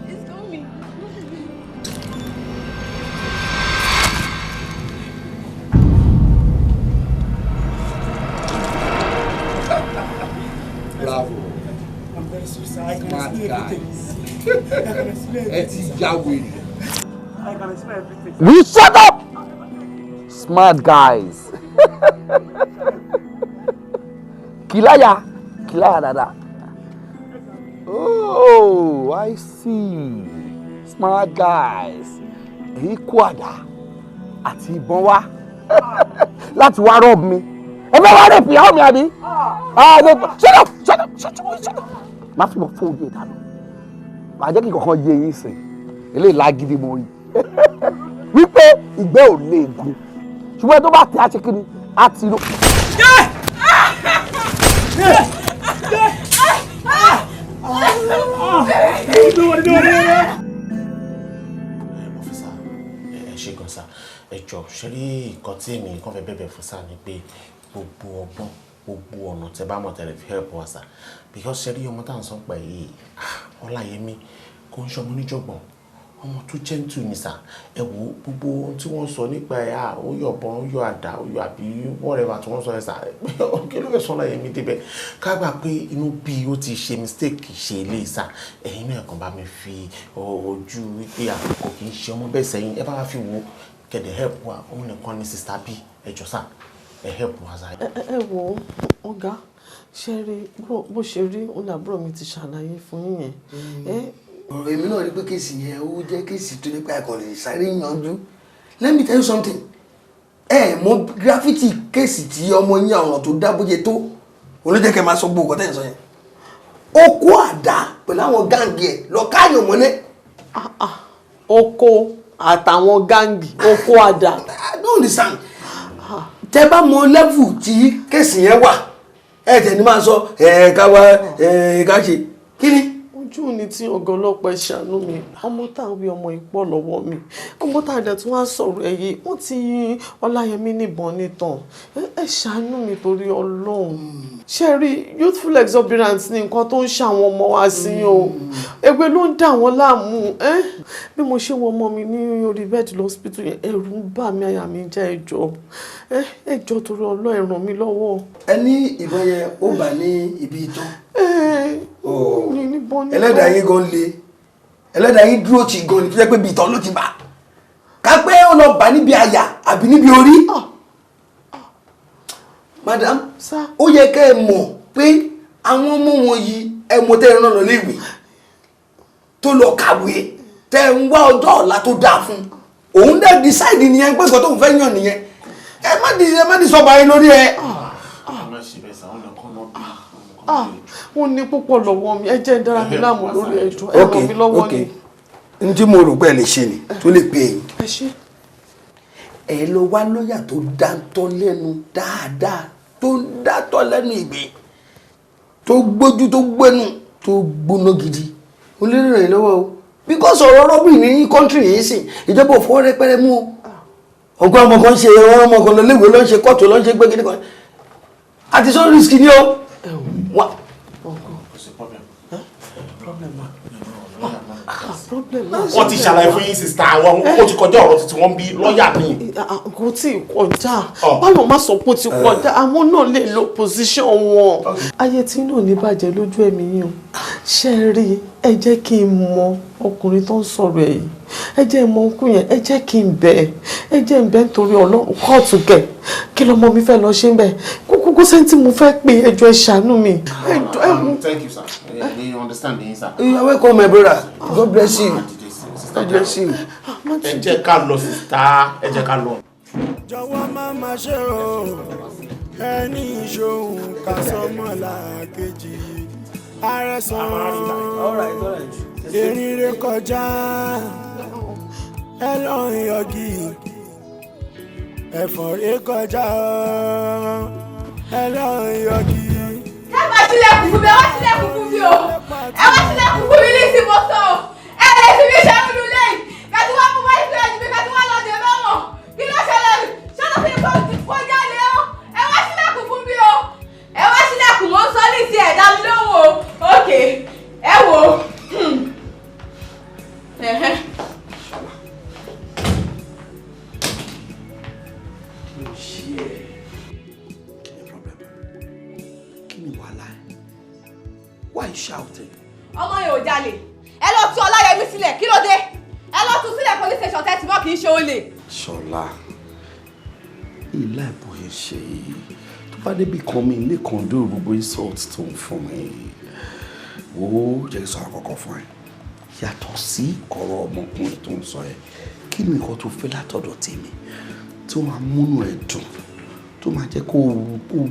It's coming. Bravo. I'm very sorry. I can explain everything. It's Yahweh. I can explain everything. We shut up! Smart guys. Kilaya dada. Oh, I see. Smart guys. Equada àti ìbọn wá láti wá rob mi. Ẹ bá wá rape ìyàwó mi àbí? Shut up. Má fi mọ̀ fún ojú ìta lọ. Màá jẹ́ kí kankan yé yín sìn. Eléyìí lágídí mo rí. Wípé ìgbẹ́ ò lè gùn. Ṣùgbọ́n tó bá tẹ aṣekínni, á ti lọ. Officer, ṣé gan sá, ẹ jọ̀ọ́ ṣe rí nǹkan tí èmi kàn fẹ́ bẹ̀bẹ̀ fún sá ni pé gbogbo ọgbọ́n gbogbo ọ̀nà tẹ bá mọ̀ tẹ́lẹ̀ fi help wa sá because ṣe rí ọmọ tá à ń sọ pé yìí Ọláyẹmí kò ń ṣọmọ níjọ̀gbọ̀n ọmọ tó gentle ni sá ẹ wo gbogbo ohun tí wọ́n sọ nípa ẹ̀ ó yọ ọ̀bọ̀n ó yọ àdá ó yọ àbí whatever tí wọ́n sọ ẹ̀ sá kí ló fẹ́ sọ Ọláyẹmí débẹ̀ ká gbà pé inú bí ó ti ṣe mistake ṣe lè sá ẹ̀yin náà kàn bá mi fi ojú wípé àkókò kì í ṣe ọmọ bẹ́ẹ̀ sẹ́yìn ẹ bá wá fi wo kẹ̀dẹ̀ help wa òun nìkan ní sister bí ẹ jọ sá ẹ help wa sá. ẹ wo ọ̀gá ṣe rí bó ṣe rí òun àbúrò mi ti ṣàlàyé fún yín yẹn. ọ̀rọ̀ èmi náà rí pé kéèsì yẹn ó jẹ́ kéèsì tó nípa ẹ̀kọ́ lè sáré yanjú. Let me tell you something. Mọ graffiti kéèsì tí ọmọ yín àwọn tó dá bóyá tó olójẹ́ kẹ́ máa sọ gbogbo ọ̀tẹ̀ sọ yẹn. Ó kó àdá pẹ̀lú àwọn gáǹgì ẹ̀ lọ káyọ̀ mọ́lẹ̀. Oko àtàwọn gáǹgì oko àdá. I don't understand. Tẹ́ bá mọ level tí kéèsì yẹn wà tẹ̀ ní máa sọ ká wá ká ṣe kí ni. Ojú ni tí ọ̀gá ọlọ́pàá ṣàánú mi ọmọ tá à ń wí ọmọ ìpọ̀ lọ́wọ́ mi ọmọ tá à dẹ̀ tí wọ́n á sọ̀rọ̀ ẹ̀ yìí wọ́n ti yin Ọláyẹmí níbọn nìtàn ẹ ṣàánú mi torí Ọlọ́run ṣe rí youthful exuberance ní nǹkan tó ń ṣàwọn ọmọ wa sí o ègbé ló ń dà wọ́n láàmú bí mo ṣe wọ ọmọ mi ní orí bẹ́ẹ̀dì lọ́sípítù yẹn ẹ̀rù ń bà mí àyà mi jẹ́ ẹjọ́ torí Ọlọ́run ẹ ràn mí lọ́wọ́. Ẹ ní ìbọn yẹn ó bà ní ibi ìtàn. Ẹlẹ́dàá yín gan le ẹlẹ́dàá yín dúró tì gan ni tó jẹ́ pé ibi ìtàn ló ti bà ká pé ó lọ bà níbi àyà àbí níbi orí. Madam ó yẹ kẹ́ ẹ mọ̀ pé àwọn ọmọ wọ̀nyí ẹ mọ̀ tẹ́ ẹ rán lọ léèwé tó lọ kàwé tẹ́ ẹ ń wá ọjọ́ ọ̀la tó dáa fún òun dẹ̀ decide nìyẹn pé nǹkan tó ń fẹ́ yàn nìyẹn ẹ má di sọ́ba yín lórí ẹ. Wọ́n ní púpọ̀ lọ́wọ́ mi ẹ jẹ́ ń dára mi láàmú lórí ẹjọ́ ẹ ràn mí lọ́wọ́ ni. n tí mo rò pé ẹ lè ṣe ni tó lè pè yín. ẹ lọ wá lọ́ọ̀yà tó dáńtọ́ lẹ́nu dáadáa tó dáńtọ́ lẹ́nu ìgbé tó gbójú tó gbẹ́nu tó gbóná gidi ó lè ràn yín lọ́wọ́ o because ọ̀rọ̀ rọ́bì ní kọ́ńtírì yìí sìn ìjọba ò fọwọ́ rẹpẹrẹ mú o ọgbọ́n ọmọ kan ṣe ọmọ kan lọ léwé ló ń ṣe kóòtù ló ń ṣe gbégede kan àti sọ risk ni o. problem. Wọ́n ti ṣàlàyé fún yín sista àwọn ó ti kọjá ọ̀rọ̀ títí wọ́n bí lọ́ọ̀yà mi. Kò tí ì kọjá. Báwo má sọ pé ó ti kọjá? Àwọn náà lè lo position wọn. Ayé tí náà ní bàjẹ́ lójú ẹ̀mí yín o. Ṣé rí ẹ jẹ́ kí n mọ ọkùnrin tó ń sọ̀rọ̀ ẹ̀ yìí. Ẹ jẹ́ mọ okùn yẹn, ẹ jẹ́ kí n bẹ̀ ẹ jẹ́ n bẹ̀ nítorí Ọlọ́run kóòtù gẹ̀. Kí lọmọ mi fẹ́ lọ ṣe ń bẹ̀? Kúkú sẹ́ńtì mo fẹ́ pé ẹjọ́ ẹ ṣàánú mi. Thank you, sir. You understand me, sir? You are welcome, my brother. God bless you. God bless you. Ẹ jẹ́ ká lọ sister, ẹ jẹ́ ká lọ. Jọ̀wọ́ má má ṣe o, ẹni ìṣòhun ká sọmọ làkejì. Àrẹ̀sán èrìnrè kọjá, ẹ lọ yọgì. Ẹ̀fọn rè kọjá, ẹ lọ yọgì. Ẹ wá sílẹ̀kùn fún mi, ẹ wá sílẹ̀kùn fún mi o. Ẹ wá sílẹ̀kùn fún mi ní ìsìnkú sọ. Ẹ lè fi mí ṣe irun lẹ́yìn. Kẹ́tí wá fún wáyé fún ẹ̀jẹ̀ mi, kẹ́tí wá lọ dé mẹ́wọ̀n. Kí ló ṣẹlẹ̀? Ṣọ́nà fi kọjá lé o. Ẹ wá sílẹ̀kùn fún mi o. Ẹ wá sílẹ̀kùn mọ́ sọ ní ti ẹ̀dá mi lóhùn o. Ok, ẹ wò ó. Why are you shouting? Ọmọ yẹn ò jalè. Ẹ lọ tú Ọláyẹmí sílẹ̀, kí ló dé? Ẹ lọ tú sílẹ̀ police station tẹ́tí mọ́ kì í ṣe olè. Ṣọlá, ilé ìbòye ṣe yìí. Tó bá débi kan mi ilé kan dúró gbogbo insult tó ń fún mi. Wo jẹ́ kí sọ àkọ́kọ́ fún ẹ. Yàtọ̀ sí ọ̀rọ̀ ọmọkùnrin tó ń sọ ẹ. Kí ni nǹkan tó fẹ́ látọ̀dọ̀ tèmi? Tó máa múnú ẹ dùn. Tó máa jẹ́ kó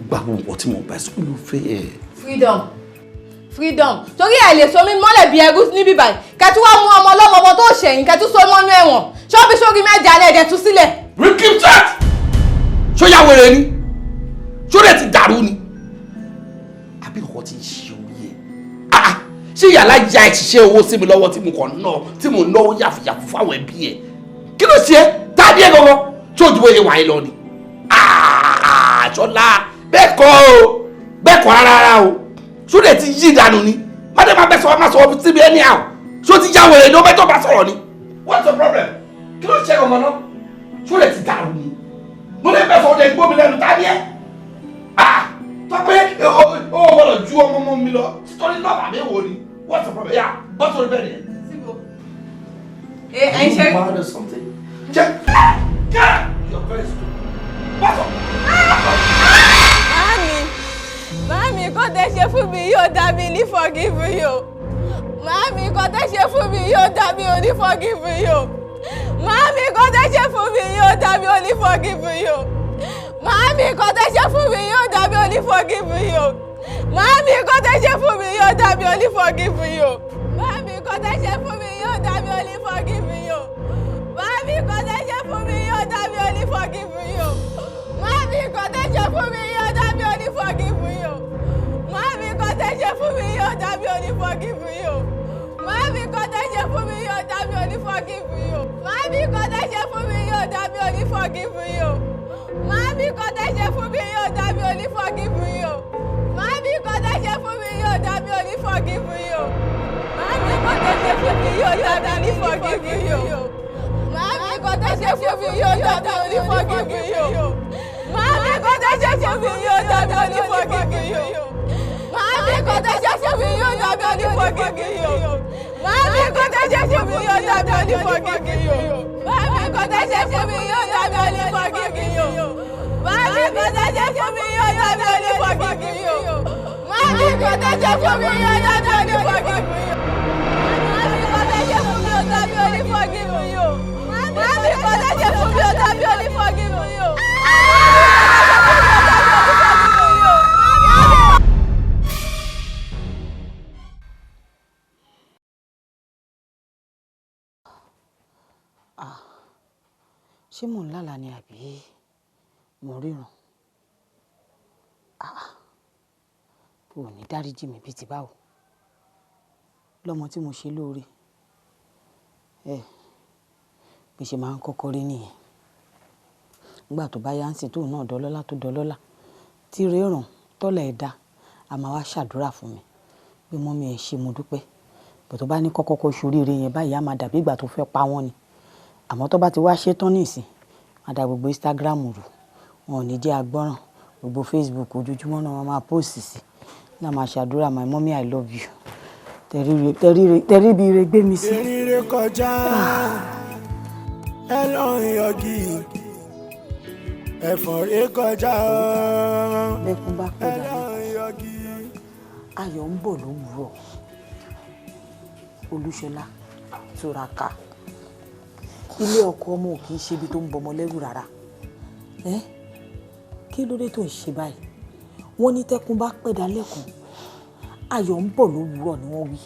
gbà gbogbo tí mo bá ẹ sọ́kùn ló fẹ́ ẹ. Freedom torí ẹ lè so mí mọ́lẹ̀ bí ẹrú níbí báyìí kẹtù wá mú ọmọ ọlọ́mọ ọmọ tó ṣẹ̀yìn kẹtù so mọ́nú ẹ̀wọ̀n ṣọ́ọ́bí sórí mẹ́jà alẹ́ ẹ̀dẹ̀ tú sílẹ̀. We keep that. Ṣó yà wèrè ni? Ṣó lè ti dàrú ni? Àbí nǹkan ti ń ṣe orí ẹ̀? Ṣé ìyàlá ya ẹ̀ ṣiṣẹ́ owó sí mi lọ́wọ́ tí mo kàn ná tí mo náwó yàfùyàfù fáwọn ẹbí ẹ̀? Kí ló ṣe é? Tàbí ẹ̀ gangan tí ó dúró yẹ wàá lọ ni? Ṣọlá bẹ́ẹ̀ kọ́ o bẹ́ẹ̀ kọ́ rárá o. Ṣó lè ti yí ìdànù ni? Má dé máa bẹ sọ máa sọ sí mi anyhow. Ṣó ti já wèrè ní o mẹ́tọ́ bá sọ̀rọ̀ ni? What's the problem? Kí ló ṣe ọmọ náà? Ṣó lè ti dàrú ni? Mo lè bẹ̀ sọ̀rọ̀ ẹ̀gbọ́n mi lẹ́nu tá ní ẹ́. Tọ́ pé o gbọ́dọ̀ ju ọmọ mi lọ. Sọ́ni náà bàbá èwo ni? What's the problem? Yà bọ́ sórí bẹ́ẹ̀ ni. Ẹ ṣe. Mad or something? Check. You're very stupid. What's up? Màámi kò tẹ́ ṣe fún mi yóò dá mi ní forgive you. Màámi kò tẹ́ ṣe fún mi yóò dá mi ò ní forgive you. Màámi kò tẹ́ ṣe fún mi yóò dá mi ò ní forgive you. Màámi kò tẹ́ ṣe fún mi yóò dá mi ò ní forgive you. Màámi kò tẹ́ ṣe fún mi yóò dá mi ò ní forgive you. Màámi kò tẹ́ ṣe fún mi yóò dá mi ò ní forgive you. Màámi kò tẹ́ ṣe fún mi yóò dá mi ò ní forgive you. Màámi kò tẹ́ ṣe fún mi yóò dá mi ò ní forgive you. Màámi kò tẹ́ ṣe fún mi yóò dá mi ò ní forgive you. Màámi kò tẹ́ ṣe fún mi yóò dá mi ò ní forgive you. Màámi kò tẹ́ ṣe fún mi yóò dá mi ò ní forgive you. Màámi kò tẹ́ ṣe fún mi yóò dá mi ò ní forgive you. Màámi kò tẹ́ ṣe fún mi yóò dá mi ò ní forgive you. Màámi kò tẹ́ ṣe fún mi yóò dá mi ò ní forgive you. Màámi kò tẹ́ ṣe fún mi yóò dá mi ò ní forgive you. Màámi kò tẹ́ ṣe fún mi yóò dá mi ò ní forgive you. Màámi kò tẹ́ ṣe fún mi yóò dá mi ò ní forgive you. Màámi kò tẹ́ ṣe fún mi yóò dá mi ò ní forgive you. Màámi kò tẹ́ ṣe fún mi yóò dá mi ò ní forgive you. Màámi kò tẹ́ ṣe fún mi yóò dá mi ò ní forgive you. Màámi kò tẹ́ ṣe fún mi yóò dá mi ò ní forgive you. Màámi kò tẹ́ ṣe fún mi yóò dá mi ò ní forgive you. Màámi kò tẹ́ ṣe fún mi yóò dá mi ò ní forgive you. Ṣé mò ń lálàá ni àbí mò ń ríran? Kò ní dáríjì mi bíi ti báwo lọ́mọ tí mo ṣe lóore bí ṣe máa ń kọ́kọ́ rí nìyẹn. Nígbà tó bá yá ń sìn tóun náà dọlọ́lá tó dọlọ́lá tí réràn tọ́lá ẹ̀ dá a máa wá ṣàdúrà fún mi pé mọ́mí ẹ̀ ṣe mo dúpẹ́ bó tó bá ní kọ́kọ́ ṣoríire yẹn báyìí á máa dàbí ìgbà tó fẹ́ pa wọ́n ni àmọ́ tó bá ti wá ṣe tán nìsín máa da gbogbo Instagram rù wọn ò ní jẹ́ agbọ́ràn gbogbo Facebook ojoojúmọ́ náà wọ́n máa post sí náà máa ṣàdúrà my mommy I love you tẹ̀rí bí ire gbé mi sí. eré kọjá ẹ lọ yọgì ẹ̀fọn ré kọjá lẹ́kùn bá padà yọgì. ayọ̀ ń bọ̀ lówùúrọ̀ Olúṣọlá túraká ilé ọkọ ọmọ ò kì í ṣe ibi tó ń bọmọ lẹ́rù rárá kí ló dé tó ń ṣe báyìí wọ́n ní tẹ́kùn bá pẹ̀dá lẹ́kùn ayọ̀ ń bọ̀ lówùúrọ̀ ni wọ́n wí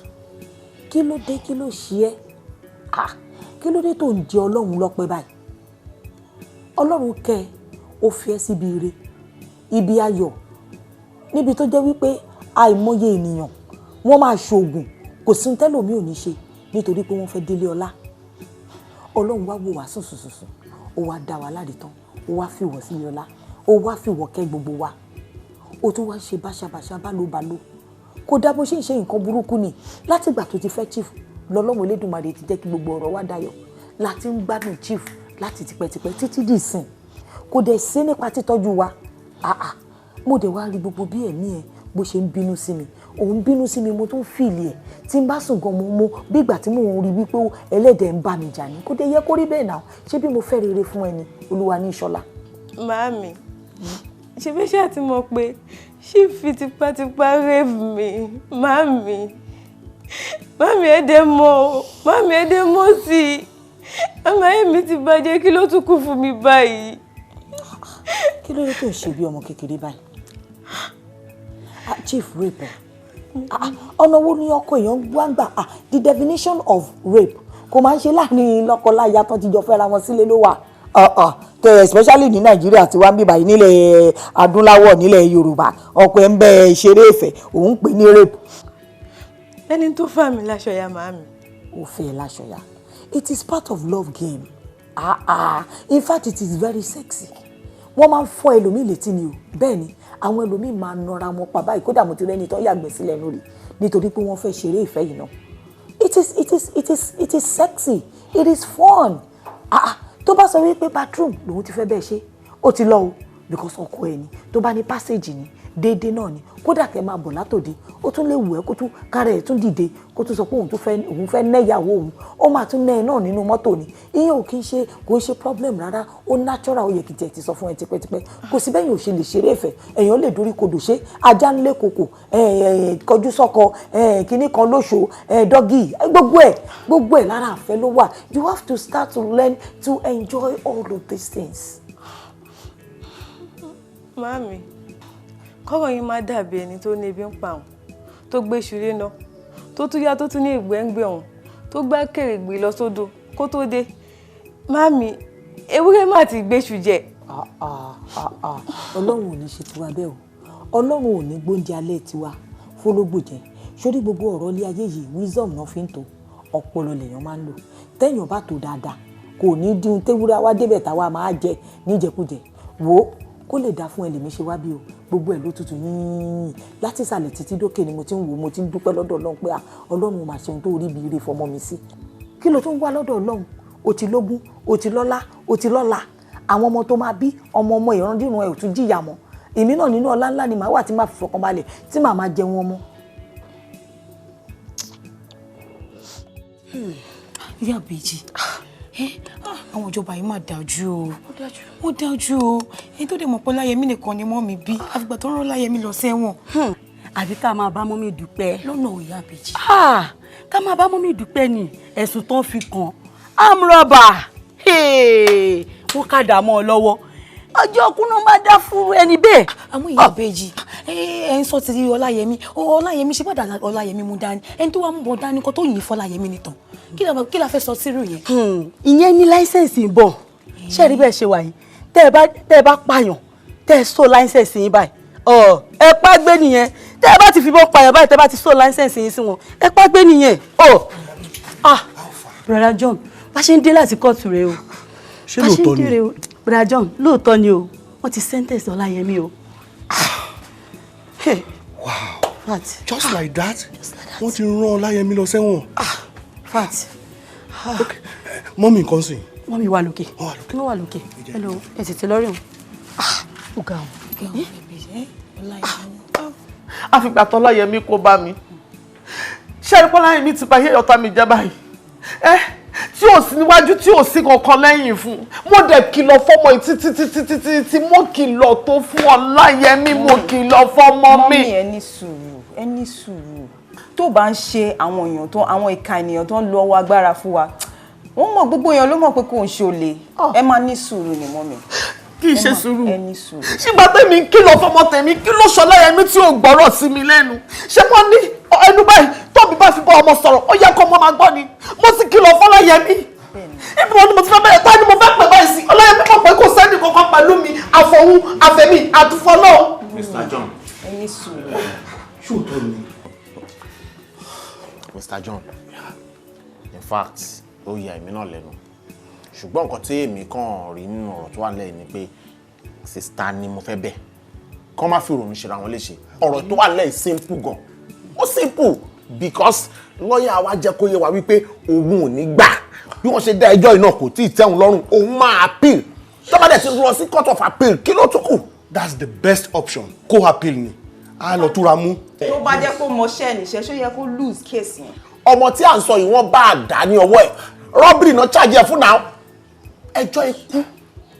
kí ló dé kí ló ṣe ẹ́ kí ló dé tó ń jẹ Ọlọ́run lọ́pẹ́ báyìí Ọlọ́run kẹ́ ó fi ẹ́ síbi ire ibi ayọ̀ níbi tó jẹ́ wípé àìmọye ènìyàn wọ́n máa ṣoògùn kò sí tẹ́lòmí ò ní ṣe nítorí pé wọ́n fẹ́ délé ọlá Ọlọ́run wá wò wá sùnsùnsùn ó wá dá wa láre tán ó wá fìwọ̀ sílé ọlá ó wá fìwọ̀ kẹ́ gbogbo wa ó tún wá ṣe báṣabàṣa bálóbaló kó dá bó ṣe ń ṣe nǹkan burúkú ni látìgbà tó ti fẹ́ chief lọ́lọ́run Elédùmarè ti jẹ́ kí gbogbo ọ̀rọ̀ wa dayọ̀ láti ń gbádùn chief láti tipẹ́tipẹ́ títí dì sìn kò dẹ̀ sí nípa títọ́jú wa mo dẹ̀ wá rí gbogbo bí ẹ̀mí ẹ̀ bó ṣe ń bínú sí mi òun bínú sí mi mo tún fìlì ẹ̀ tí n bá sùn gan mo bí ìgbà tí mò ń rí wípé ẹlẹ́dẹ̀ ń bá mi jà ní kó dé yẹ kó rí bẹ́ẹ̀ náà ṣé bí mo fẹ́ rere fún ẹni Olúwa ní Ìṣọ̀lá. Màámi ṣe bí ṣáà ti mọ̀ pé ṣì fi tipátipá rave mi màámi ẹ̀dẹ̀ mọ́ màámi ẹ̀dẹ̀ mọ́ sí i àmọ́ èmi ti bàjẹ́ kí ló tún kù fún mi báyìí. kí ló dé tó ń ṣe bí ọmọ kékeré báyìí chief rape ọ̀nà wo ni ọkọ èèyàn wá ń gbà the definition of rape kò máa ń ṣe láàrin lọ́kọ-láya tó ti jọ fẹ́ra wọn sílé ló wà especially ní Nàìjíríà tí wàá ń bí báyìí nílẹ̀ adúláwọ̀ nílẹ̀ Yorùbá ọkọ ẹ̀ ń bẹ ṣeré ìfẹ́ òun pè ní rape. ẹni tó fà mí láṣọyà màámi. ó fẹ́ láṣọyà it is part of love game in fact it is very sexy wọ́n máa ń fọ́ ẹlòmíì létí ni o bẹ́ẹ̀ ni àwọn ẹlòmíì máa nọra wọn pa báyìí kódà mo ti rẹ́ni tó yàgbẹ́ sílẹ̀ lórí nítorí pé wọ́n fẹ́ ṣeré ìfẹ́ yìí náà it is sexy it is fun tó bá sọ wípé bathroom lòun ti fẹ́ bẹ́ẹ̀ ṣe ó ti lọ o because ọkọ ẹ̀ ni tó bá ní passage ni déédéé náà ni kódà kẹ́ máa bọ̀ látòde ó tún lè wù ẹ́ kó tún kára ẹ̀ tún dìde kó tún sọ pé òun fẹ́ nẹ́yàwó òun ó máa tún nẹ́ ẹ náà nínú mọ́tò ni ìyẹn ò kí ń ṣe kò ń ṣe problem rárá ó natural ó yẹ kìtì ẹ̀ ti sọ fún ẹ tipẹ́tipẹ́ kò sí bẹ́yìn ò ṣe lè ṣeré ìfẹ́ èèyàn lè dorí kodò ṣe ajá ń lé kòkò kọjú sọ́kọ kinní kan lóṣò dọ́gì gbogbo ẹ̀ lára àfẹ́ ló wà you have to start to learn to enjoy all of these things. Màámi kọ́rọ̀ yín má dàbí ẹni tó ní ebi ń pa òun tó gbé ṣùlé lọ tó tún yá tó tún ní ìgbẹ́ngbẹ́ òun tó gbá kèrègbè lọ sódò kó tó dé Màámi ewúrẹ́ má ti gbéṣù jẹ. Ọlọ́run ò ní ṣe tiwa bẹ́ẹ̀ o Ọlọ́run ò ní gbóúnjẹ alẹ́ tiwa fọlọ́gbò jẹ sórí gbogbo ọ̀rọ̀ ilé ayé yìí wisdom náà fi ń tó ọpọlọ lèèyàn máa ń lò téèyàn bá tó dáadáa kò ní dín téwúrẹ́ wá débẹ̀ táwa máa jẹ níjẹkújẹ wò kó lè dá fún ẹlẹ́mí ṣe wá bí o gbogbo ẹ̀ ló tutù yín láti ìsàlẹ̀ títí dókè ni mo ti ń wò mo ti ń dúpẹ́ lọ́dọ̀ Ọlọ́run pé Ọlọ́run máa ṣe ohun tó rí bí ire fọmọ mi sí kí ló tún wá lọ́dọ̀ Ọlọ́run o ti lógún o ti lọ́lá o ti lọ́lá àwọn ọmọ tó máa bí ọmọ ìrandíran ẹ̀ ò tún jìyà mọ́ èmi náà nínú ọlá ńlá ni màá wà tí màá fi fọkàn balẹ̀ tí màá máa jẹun ọmọ. ìyá àbèjì àwọn ìjọba yìí máa dájú o wọ́n dájú o ẹni tó dẹ̀ mọ̀ pé Láyẹmí nìkan ni mọ́ mi bí àfìgbà tó ń rán Láyẹmí lọ sẹ́wọ̀n. àbí ká máa bá mọ́mí dúpẹ́ lọ́nà ìyá àbèjì. ká máa bá mọ́mí dúpẹ́ ni ẹ̀sùn tó ń fi kàn amúrọ̀bà wọ́n ká dààmú ọ lọ́wọ́ ọjọ́ ọkùn náà máa dá fún ẹni bẹ́ẹ̀. àmọ́ ìyá àbèjì ẹ ń sọ ti Ọláyẹmí ṣe padà Ọláyẹmí mú dání ẹni tó wà mú bọ̀ dání kan tó yìn fọ́ Ọláyẹmí nìtàn kí la fẹ́ sọ sírù yẹn. ìyẹn ní láísẹ̀nsì ń bọ̀ ṣé rí bẹ́ẹ̀ ṣe wà yìí tẹ́ ẹ bá pààyàn tẹ́ ẹ sọ láísẹ̀nsì yín báyìí ẹ pa gbé nìyẹn tẹ́ ẹ bá ti fìbọn pààyàn báyìí tẹ́ ẹ bá ti sọ láísẹ̀nsì yín sí wọn ẹ pa gbé nìyẹn. Brother John bá ṣe ń dé láti kóòtù rẹ o ṣé lóòótọ́ ni Brother John lóòótọ́ ni o wọ́n ti sẹ́ńtẹ̀sì Ọláyẹmí o. Wow. What? Just like that? Just like that. wọ́n ti rán Ọláyẹmí lọ sẹ́wọ̀n. Fat. Okay. Mọ́mí nǹkan sìn. Mọ́mí wà lókè. Wọ́n wà lókè. Hello, ẹ tètè lọ rí wọn. Ó ga wọn. Àfìgbà tó Ọláyẹmí kó bá mi. Ṣé ẹni pé Ọláyẹmí ti bá yé ọ̀tá mi jẹ́ báyìí? Tí ò sí níwájú tí ò sí kankan lẹ́yìn fún. Mo dẹ̀ kìlọ̀ fọ́mọ yìí tí mo kìlọ̀ tó fún Ọláyẹmí mo kìlọ̀ fọ́mọ mi. Mọ́mí ẹ ní sùúrù. Tó bá ń ṣe àwọn èèyàn tó àwọn ìka ènìyàn tó ń lo ọwọ́ agbára fún wa. Wọ́n mọ̀ gbogbo èèyàn ló mọ̀ pé kò ń ṣe olè. Ẹ máa ní sùúrù ni mọ́mí. Kì í ṣe sùúrù. Ẹ ní sùúrù. Ṣùgbọ́n tèmi ń kìlọ̀ fọ́mọ tèmi kí ló ṣe Ọláyẹmí tí ò gbọ́rọ̀ sí mi lẹ́nu. Ṣé wọ́n ní ẹnu báyìí tóbi bá fi bọ́ ọmọ sọ̀rọ̀ ó yẹ kó ọmọ máa gbọ́ ni. Mo ti kìlọ̀ fọ́láyẹmí. Ibi wọn ni mo ti fẹ́ bẹ̀rẹ̀ tá ni mo fẹ́ pè báyìí sí. Ọláyẹmí mọ̀ pé kò sẹ́ni kankan pẹ̀lú mi àfọ̀hún àfẹ̀mí àtúfọ́lọ́. Mr. John. Ẹ ní sùúrù. Ṣóòótọ́ ni. Mr. John, in fact, ó yà èmi náà lẹ́nu. Ṣùgbọ́n nǹkan tí èmi kàn rí nínú ọ̀rọ̀ tó wà lẹ́yìn ni pé sista ni mo fẹ́ bẹ̀. Kọ́ má fi ìrònú ṣera wọn léṣe. Ọ̀rọ̀ tó wà lẹ́yìn simple gan. Ó simple because lọ́ọ̀yà wa jẹ́ kó yé wa wípé òun ò ní gbà. Bí wọ́n ṣe dá ẹjọ́ iná kò tí ì tẹ́hun lọ́rùn, òun máa appeal. Tó bá dẹ̀ ti lọ sí court of appeal, kí ló tún kù? That's the best option. Kó appeal ni. A lọ túra mú. Tó bá jẹ́ kó mọṣẹ́ níṣẹ́ ṣó yẹ kó lose case yẹn. Ọmọ tí à ń sọ yìí wọ́n bá àdá ní ọwọ́ ẹ̀. Robbery náà charge ẹ̀ fún náà. Ẹjọ́ ikú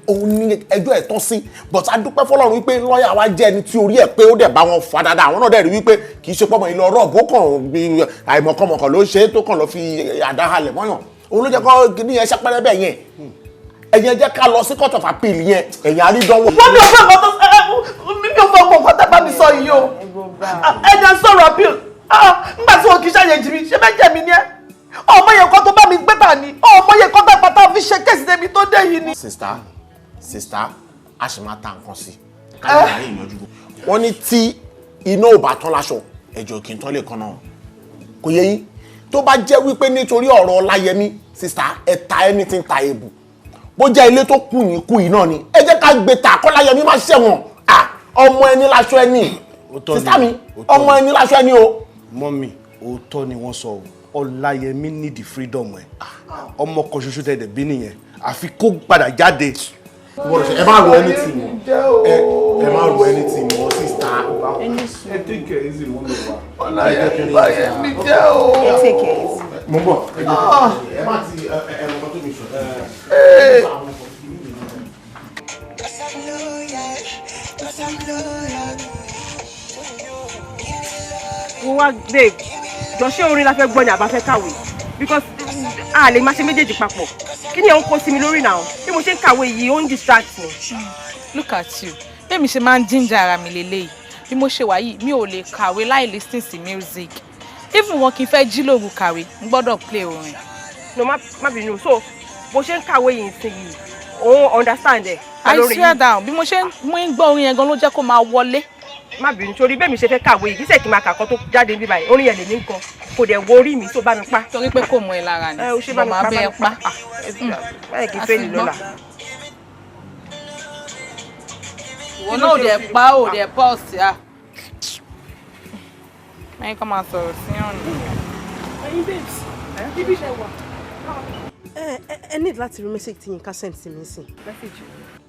òun ní ẹjọ́ ẹ̀ tọ́ sí. But a dúpẹ́ fọlọ́run wípé lọ́ọ̀yà wa jẹ́ ẹni tí orí ẹ̀ pé ó dẹ̀ bá wọn fà dáadáa. Àwọn náà dẹ̀ rí wípé kì í ṣe pọ́mọ ìlọ rọ́ọ̀bù ó kàn bí àìmọ̀kànmọ̀kàn ló ṣe é tó kàn lọ fi àdá halẹ̀ mọ́yàn. Òun ló jẹ́ kó ní ẹ ṣẹ́pẹ́rẹ́ bẹ́ẹ̀ yẹn. Ẹ̀yin jẹ́ ká lọ sí court of appeal yẹn. Ẹ̀yin àrídánwò. Wọ́n mi ò fẹ́ ọkọ̀ tó bá mi sọ yìí o. Ẹ̀jẹ̀ sọ̀rọ̀ appeal. Nígbà tí wọn kì í ṣàyẹ̀jì mi, ṣé bẹ́ẹ̀ mi ni ẹ́? Ọmọ yẹn kan tó bá mi gbé bà ní. Ọmọ yẹn kan tó pátá fi ṣe kéèsì débi tó dé yìí ni. Sista, a sì máa ta nǹkan sí. Káyọ̀ láyé ìyanjú. Wọ́n ní tí iná ò bá tán láṣọ, ẹ̀jọ̀ kì í tán lè kan náà. Kò yẹ yín. Tó bá jẹ́ wípé nítorí ọ̀rọ̀ Ọláyẹmí, sista, ẹ ta anything ta ebu. Bó jẹ́ ilé tó kù yín kù yìí náà ni. Ẹ jẹ́ ká gbé ta kọ́láyẹmí má ṣẹ̀wọ̀n. Ọmọ ẹni láṣọ ẹni. Sista mi, ọmọ ẹni láṣọ ẹni o. Mọ́mí, òótọ́ ni wọ́n sọ o. Ọláyẹmí need the freedom ẹ̀. Ọmọ kan ṣoṣo tẹ̀lé bí nìyẹn. Àfi kó padà jáde. Ẹ má ro anything mọ́. Ẹ má ro anything mọ́, sista. Ẹ take care easy mọ́ mi wá. Ọláyẹmí jẹ́ o. Ẹ take care easy. Mo ń bọ̀. Ẹ má ti ẹ̀rọ kan tó mi sọ. Mo wá babe, jọ ṣé orin la fẹ́ gbọ́ ni àbá fẹ́ kàwé because a lè máa ṣe méjèèjì papọ̀. Kí ni ẹ̀ ń kó sí mi lórí náà? Bí mo ṣe ń kàwé yìí, ó ń distract me. Look at you. Bẹ́ẹ̀ mi ṣe máa ń ginger ara mi lélẹ́yìí. Bí mo ṣe wà yìí, mi ò lè kàwé láì listen sí music. Even wọn kì í fẹ́ jí lóru kàwé, n gbọ́dọ̀ play orin. No, má bínú. So, bó ṣe ń kàwé yìí sí yìí, òun understand ẹ̀. I swear down, bí mo ṣe ń gbọ́ orin yẹn gan ló jẹ́ kó máa wọlé. Má bínú, torí bẹ́ẹ̀ mi ṣe fẹ́ kàwé yìí, kí sẹ́ẹ̀ kí n máa kàkọ́ tó jáde níbí báyìí, orin yẹn lè ní nǹkan. Kò dẹ̀ wo orí mi tó bá mi pa. Torí pé kò mọ ẹ lára ni. Ó ṣe bá mi pa. Báyìí kì í fẹ́ ní lọ́la. Ìwọ náà ò dẹ̀ pa ò dẹ̀ pọ́ọ̀sì à. Ẹyin kan máa sọ̀rọ̀ sí ọ̀nà. Ẹyin babes, bíbí ṣe wà. Ẹ need láti rí message tí Yinka send sí mi sí. Message.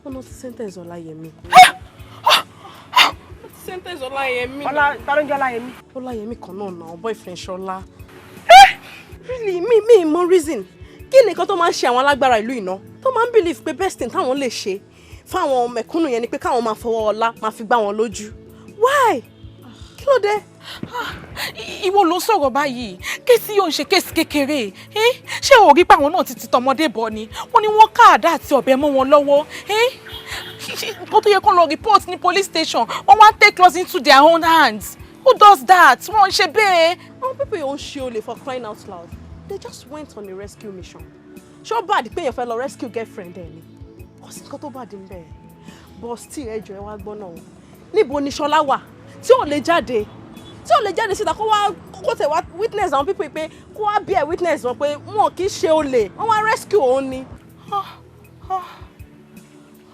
Wọ́n náà ti sentence Ọláyẹmí. Sentence Ọláyẹmí. Tàlóńjẹ́ Ọláyẹmí. Ọláyẹmí kan náà náà boyfriend Ṣọlá. Really, mi mọ reason. Kí ni nǹkan tó máa ń ṣe àwọn alágbára ìlú iná? Tó máa ń believe pé best thing táwọn lè ṣe fáwọn mẹ̀kúnnù yẹn ni pé káwọn máa fọwọ́ ọlá máa fi gbá wọn lójú. Why? Kí ló dé? Ìwọ ló sọ̀rọ̀ báyìí. Kéèsì yóò ń ṣe kéèsì kékeré. Ṣé o rí pé àwọn náà ti tọmọdé bọ̀ ni? Wọ́n ní wọ́n ká àdá àti ọ̀bẹ mọ́ wọn lọ́wọ́. Kó tó yẹ kó lọ report ní police station, wọ́n wá take laws into their own hands. Who does that? Wọ́n ń ṣe bẹ́ẹ̀. Àwọn people yóò ń ṣe olè for crying out loud. They just went on a rescue mission. Ṣé bad pé èèyàn fẹ́ lọ rescue girlfriend ẹ̀ ni? Kò sí nǹkan tó bad ń bẹ̀. But still ẹjọ́ ẹ wá gbọ́ náà. Níbo ni Ṣọlá wà? Tí ò lè jáde síta kó wá kó tẹ̀ wá witness àwọn people pé kó wá bear witness wọn pé wọn kì í ṣe olè, wọ́n wá rescue òun ni.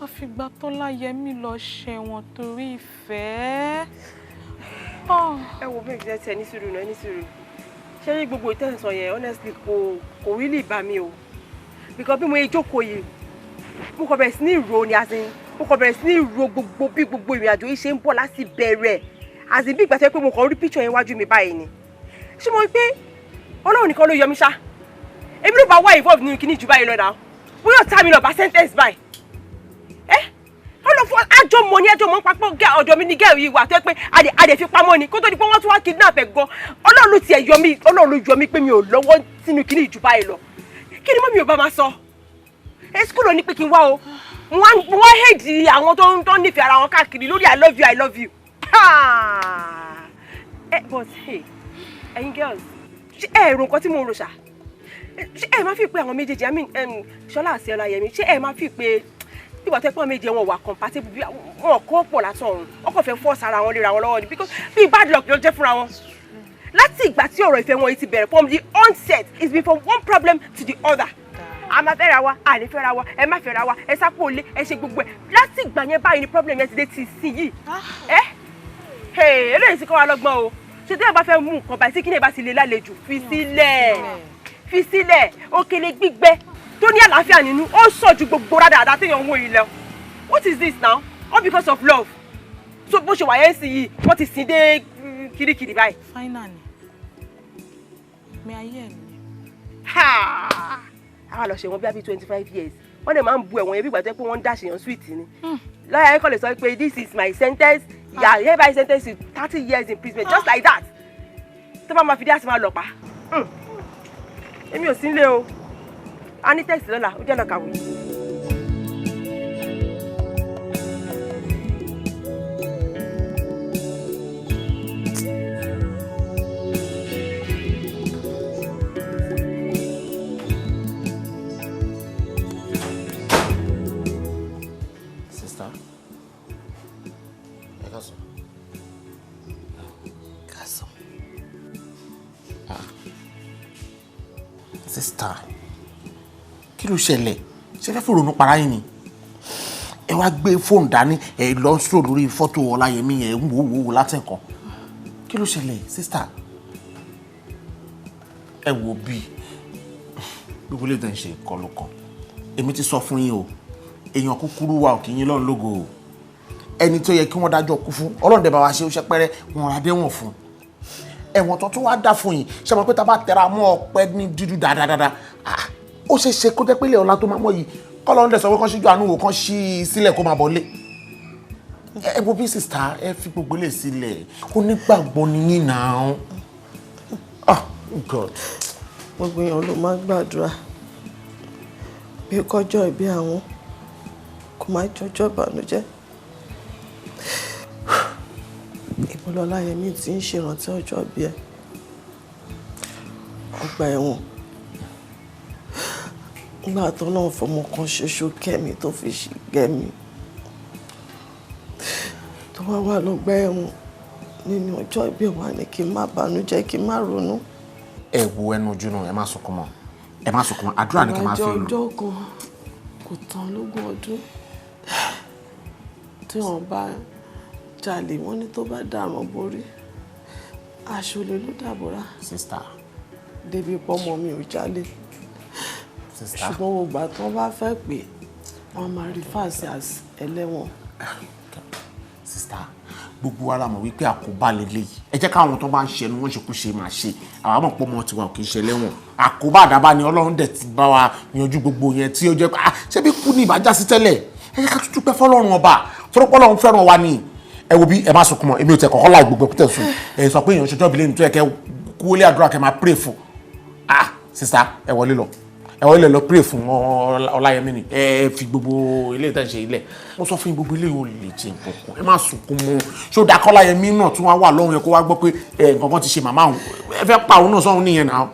Àfìgbà tó Láyẹmí lọ ṣẹ̀wọ̀n torí ìfẹ́. Ẹ wo bí ìjẹ́ tẹ ní sùúrù náà, ní sùúrù. ṣé ní gbogbo ìtẹ̀sán yẹn honestly kò really bá mi o because bí mo yẹ jókòó yìí mo kàn bẹ̀rẹ̀ sí ní ro ni as in mo kàn bẹ̀rẹ̀ sí ní ro gbogbo bí gbogbo ìrìn àjò yìí ṣe ń bọ̀ láti bẹ̀rẹ̀ as in bí ìgbà tó yẹ pé mo kàn rí picture yẹn wájú mi báyìí ni ṣé mo rí pé Ọlọ́run nìkan ló yọ mí ṣá èmi ló bá wá involve nínú kíní jù báyìí lọ náà bóyá ọ̀tá mi lọ bá sentence báyìí ọlọ́fọ́ àjọmọ̀ ní àjọmọ̀ pápọ̀ ọ̀dọ̀ mi ní gẹ̀rù yìí wà tó yẹ pé adè fi pamọ́ ni kó tó di pé wọ́n tún wá kidnap ẹ̀ gan Ọlọ́run tiẹ̀ yọ mí Ọlọ́run yọ mí pé mi ò lọ́wọ́ sínú kíní jù báyìí lọ kí ni mọ́ mi ò bá máa sọ school ò ní pé kí n wá o wọ́n hate àwọn tó ń nífẹ̀ẹ́ ara wọn káàkiri lórí I love you but hey ẹ̀yin girls ṣé ẹ rò nǹkan tí mo rò ṣá ṣé ẹ máa fi pé àwọn méjèèjì Ṣọlá àti Ọláyẹmí ṣé ẹ máa fi pé ìgbà tó pọ̀ méje wọn wà compatible bí wọn kọ́ pọ̀ látọ̀run wọn kò fẹ́ force ara wọn léra wọn lọ́wọ́ ni because bí bad luck ló jẹ́ fúnra wọn láti ìgbà tí ọ̀rọ̀ ìfẹ́ wọn yìí ti bẹ̀rẹ̀ from the onset it's been from one problem to the other a máa fẹ́ra wa a ní fẹ́ra wa ẹ má fẹ́ra wa ẹ sá kúrò lé ẹ ṣe gbogbo ẹ̀ láti ìgbà yẹn báyìí ni problem yẹn ti dé ti sí yìí eléyìí ti kọ́ wa lọ́gbọ́n o ṣe tí ẹ bá fẹ́ mú nǹkan báyìí tí kí ni ẹ bá ti lè lálejò fi sílẹ̀ òkèlè gbígbẹ tó ní àlàáfíà nínú ó sọ ju gbogbo rádàrádà téèyàn ń wò yìí lọ what is this now all because of love so bó ṣe wà yẹn sí yìí wọ́n ti sin dé kirikiri báyìí. finally mi ayé ẹ̀ ni. àwa lọ ṣe wọn bí i 25 years wọ́n dẹ̀ máa ń bu ẹ̀wọ̀n yẹn bí ìgbà tó pé wọ́n ń dáṣe yan sweet ni lọ́yà yẹn kàn lè sọ pé this is my sentence yà hereby sentence you 30 years imprisonment just like that tó bá máa fi dé àti máa lọ pa èmi ò sí nílé o a ní tẹ́sí lọ́la ó jẹ́ lọ kàwé. Sister, ẹ ká sọ. Ká sọ. Sister, kí ló ṣẹlẹ̀ ṣe fẹ́ fòrònú para yín ni ẹ wá gbé fóònù dání ẹ lọ ń sọ lórí fọ́tò Ọláyẹmí ẹ ń wò láti nǹkan kí ló ṣẹlẹ̀ sister ẹ wò bí gbogbo lè dẹ̀ ń ṣe ìkọlù kan èmi ti sọ fún yín o èèyàn kúkúrú wa ò kì í yín lọ́run lógo o ẹni tó yẹ kí wọ́n dájọ́ kú fún Ọlọ́run dẹ̀ bá wa ṣe ó ṣẹ́pẹ́rẹ́ wọn ra dẹ́wọ̀n fún ẹ̀wọ̀n tó tún wá dá fún yín ṣe mọ̀ pé tá a bá tẹra mọ́ ọpẹ́ ní dídú dáadáa ó ṣe ṣe kó jẹ́ pé ilé ọ̀la tó máa mọ̀ yìí kọ́lọ́ ń dẹ̀ sọ pé kán ṣíjú àánú wò kán ṣí sílẹ̀ kó máa bọ̀ lé ẹ wo bí sista ẹ fi gbogbo lè sílẹ̀ onígbàgbọ́ ni yín náà God. gbogbo èèyàn ló máa gbàdúrà bí kọjọ́ ìbí àwọn kò máa jọjọ́ ìbànújẹ́ ìbọn Ọláyẹmí ti ń ṣèrántí ọjọ́ ìbí ẹ̀ ọgbà ẹ̀wọ̀n nígbà tó náà fọmọ kan ṣoṣo kẹ́mi tó fi ṣì gẹ́mi tó wá lọ́gbà ẹ̀wọ̀n nínú ọjọ́ ìbí wa ni kí n má bànújẹ́ kí n má ronú. ẹ wo ẹnu ojú náà ẹ má sunkún mọ́ àdúrà ni kí n máa fi lò. ọjọ́ kan kò tán lógún ọdún tí wọ́n bá jalè wọ́n ní tó bá dàrán borí aṣọ olè ló dàbọ̀rà. sista. débi pọ́mọ mi ò jalè ṣùgbọ́n gbogbo àti wọ́n bá fẹ́ pé wọ́n máa rí fàṣẹ ẹlẹ́wọ̀n. sista gbogbo wa la mọ̀ wípé àkóbá lélẹ́yìí ẹ jẹ́ káwọn tó bá ń ṣe ni wọ́n ṣe kú ṣe máa ṣe àwọn àmọ̀ pọ́ mọ́ tiwa ò kì í ṣe lẹ́wọ̀n àkóbá àdábá ni Ọlọ́run dẹ̀ ti bá wa yanjú gbogbo yẹn tí ó jẹ́ pé ṣé bí kú ní ìbàjá sí tẹ́lẹ̀ ẹ jẹ́ ká tútù pẹ́ fọ́lọ́run ọba tọ́lọ́pọ̀ Ọlọ́run fẹ́ràn wa ni ẹ wo bí ẹ má sunkún mọ́ èmi ò tẹ kọ́kọ́ láì gbogbo ẹkútẹ̀ sùn ẹ sọ pé èèyàn ṣọjọ́ ìbílẹ̀ nítorí ẹ̀kẹ́ kú wọlé àdúrà kẹ́ máa pray fún sista ẹ wọlé lọ pray fún Ọláyẹmí ni ẹ fi gbogbo ilé ìtàn ṣe ilẹ̀ mo sọ fún gbogbo ilé yóò lè ṣe nǹkan ẹ má sunkún mọ́ ṣó dáa kọ́ Ọláyẹmí náà tún wá wà lọ́rùn yẹn kó wá gbọ́ pé nǹkan kan ti ṣe màmá òun ẹ fẹ́ pa òun náà sọ́run nìyẹn náà.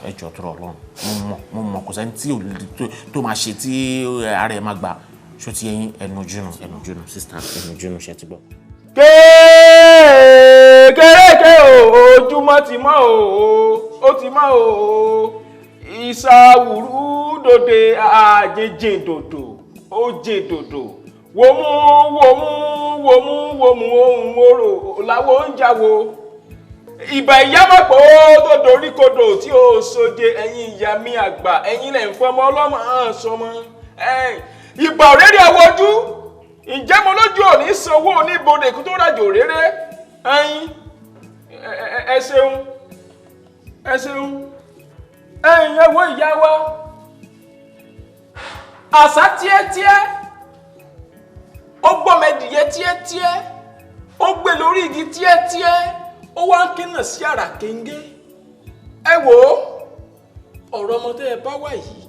ẹjọ́ tó rọ Ọlọ́run mo mọ̀ kò sẹ́ni tí tó máa ṣe tí ara ẹ̀ máa gbà ṣó ti yẹn ẹnu jùnú sista ẹnu jùnú ṣe ti gbọ́. kéèké ojúmọ́ ti mọ́ ó ti mọ́ ìsàwùrú dòde àjèjì dòdò ó jè dòdò wòmú ohun orò làwọn ń jáwo ìbà ìyá má pọ̀ tó dorí kodò tí ó soje ẹ̀yin ìyá mi àgbà ẹ̀yin lẹ̀ ń fọmọ ọlọ́mọ sọmọ ìbà òréré ọwọ́jú ǹjẹ́ mo lójú òní sanwó oníbodè kó tó rájò réré ẹ̀yin ẹ ṣeun ẹ̀yin ẹ wo ìyá wa àṣà tíẹ́tíẹ́ ó gbọ́mẹdìyẹ tíẹ́tíẹ́ ó gbé lórí igi tíẹ́tíẹ́ ó wá ń kínà sí àrà kéńgé ẹ wò ó ọ̀rọ̀ ọmọ tẹ́ ẹ bá wà yìí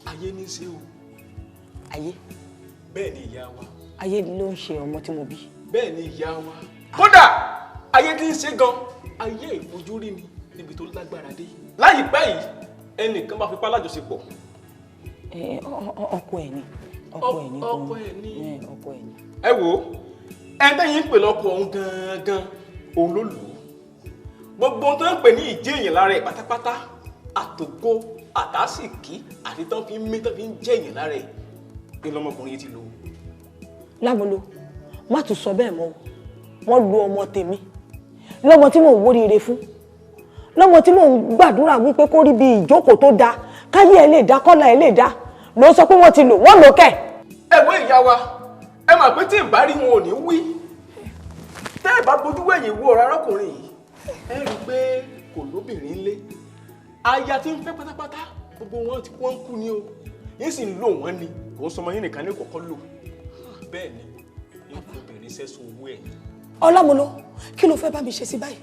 ayé ní í ṣe o. ayé. bẹ́ẹ̀ ni ìyá wa. ayé ló ń ṣe ọmọ tí mo bí. bẹ́ẹ̀ ni ìyá wa. kódà ayé tí ń ṣe gan ayé ìfojúrí ni níbi tó lágbára dé. láyìípẹ́ yìí ẹnìkan bá fipá lájọṣepọ̀. ọkọ ẹ̀ ni. ọkọ ẹ̀ ni. ẹ wò ó ẹ̀ńtẹ́yìn ń pè lọ́kọ òun gangan òun ló lò ó gbogbo ohun tó ń pè ní ìjẹ́ èèyàn lára ẹ̀ pátápátá àtògo àtàsìkí àti tán fi ń mí tán fi ń jẹ́ èèyàn lára ẹ̀ pé lọ́mọkùnrin yìí ti lò ó. Lámọ̀lò má tún sọ bẹ́ẹ̀ mọ́ wọ́n lu ọmọ tèmi lọ́mọ tí mò ń wóríire fún lọ́mọ tí mò ń gbàdúrà wípé kó rí bí ìjókòó tó dáa káyé ẹ̀ lè dá kọ́lá ẹ̀ lè dá ló sọ pé wọ́n ti lò wọ́n lò kẹ̀. ẹ wo ìyá wa ẹ mà pé tí ì bá rí wọn ò ní wí tẹ́ ẹ bá bójú wẹ̀yìn wo ọ̀rọ̀ arákùnrin yìí ẹ rí i pé kò lóbìnrin lé aya tí ń fẹ́ pátápátá gbogbo wọn tí wọ́n ń kú ni o yín sì ń lò wọ́n ni kò ń sọmọ yín nìkan ní kọ̀ọ̀kan lò bẹ́ẹ̀ ni obìnrin sẹ́sùn owó ẹ̀. Ọlámọlọ kí ló fẹ́ bá mi ṣe sí báyìí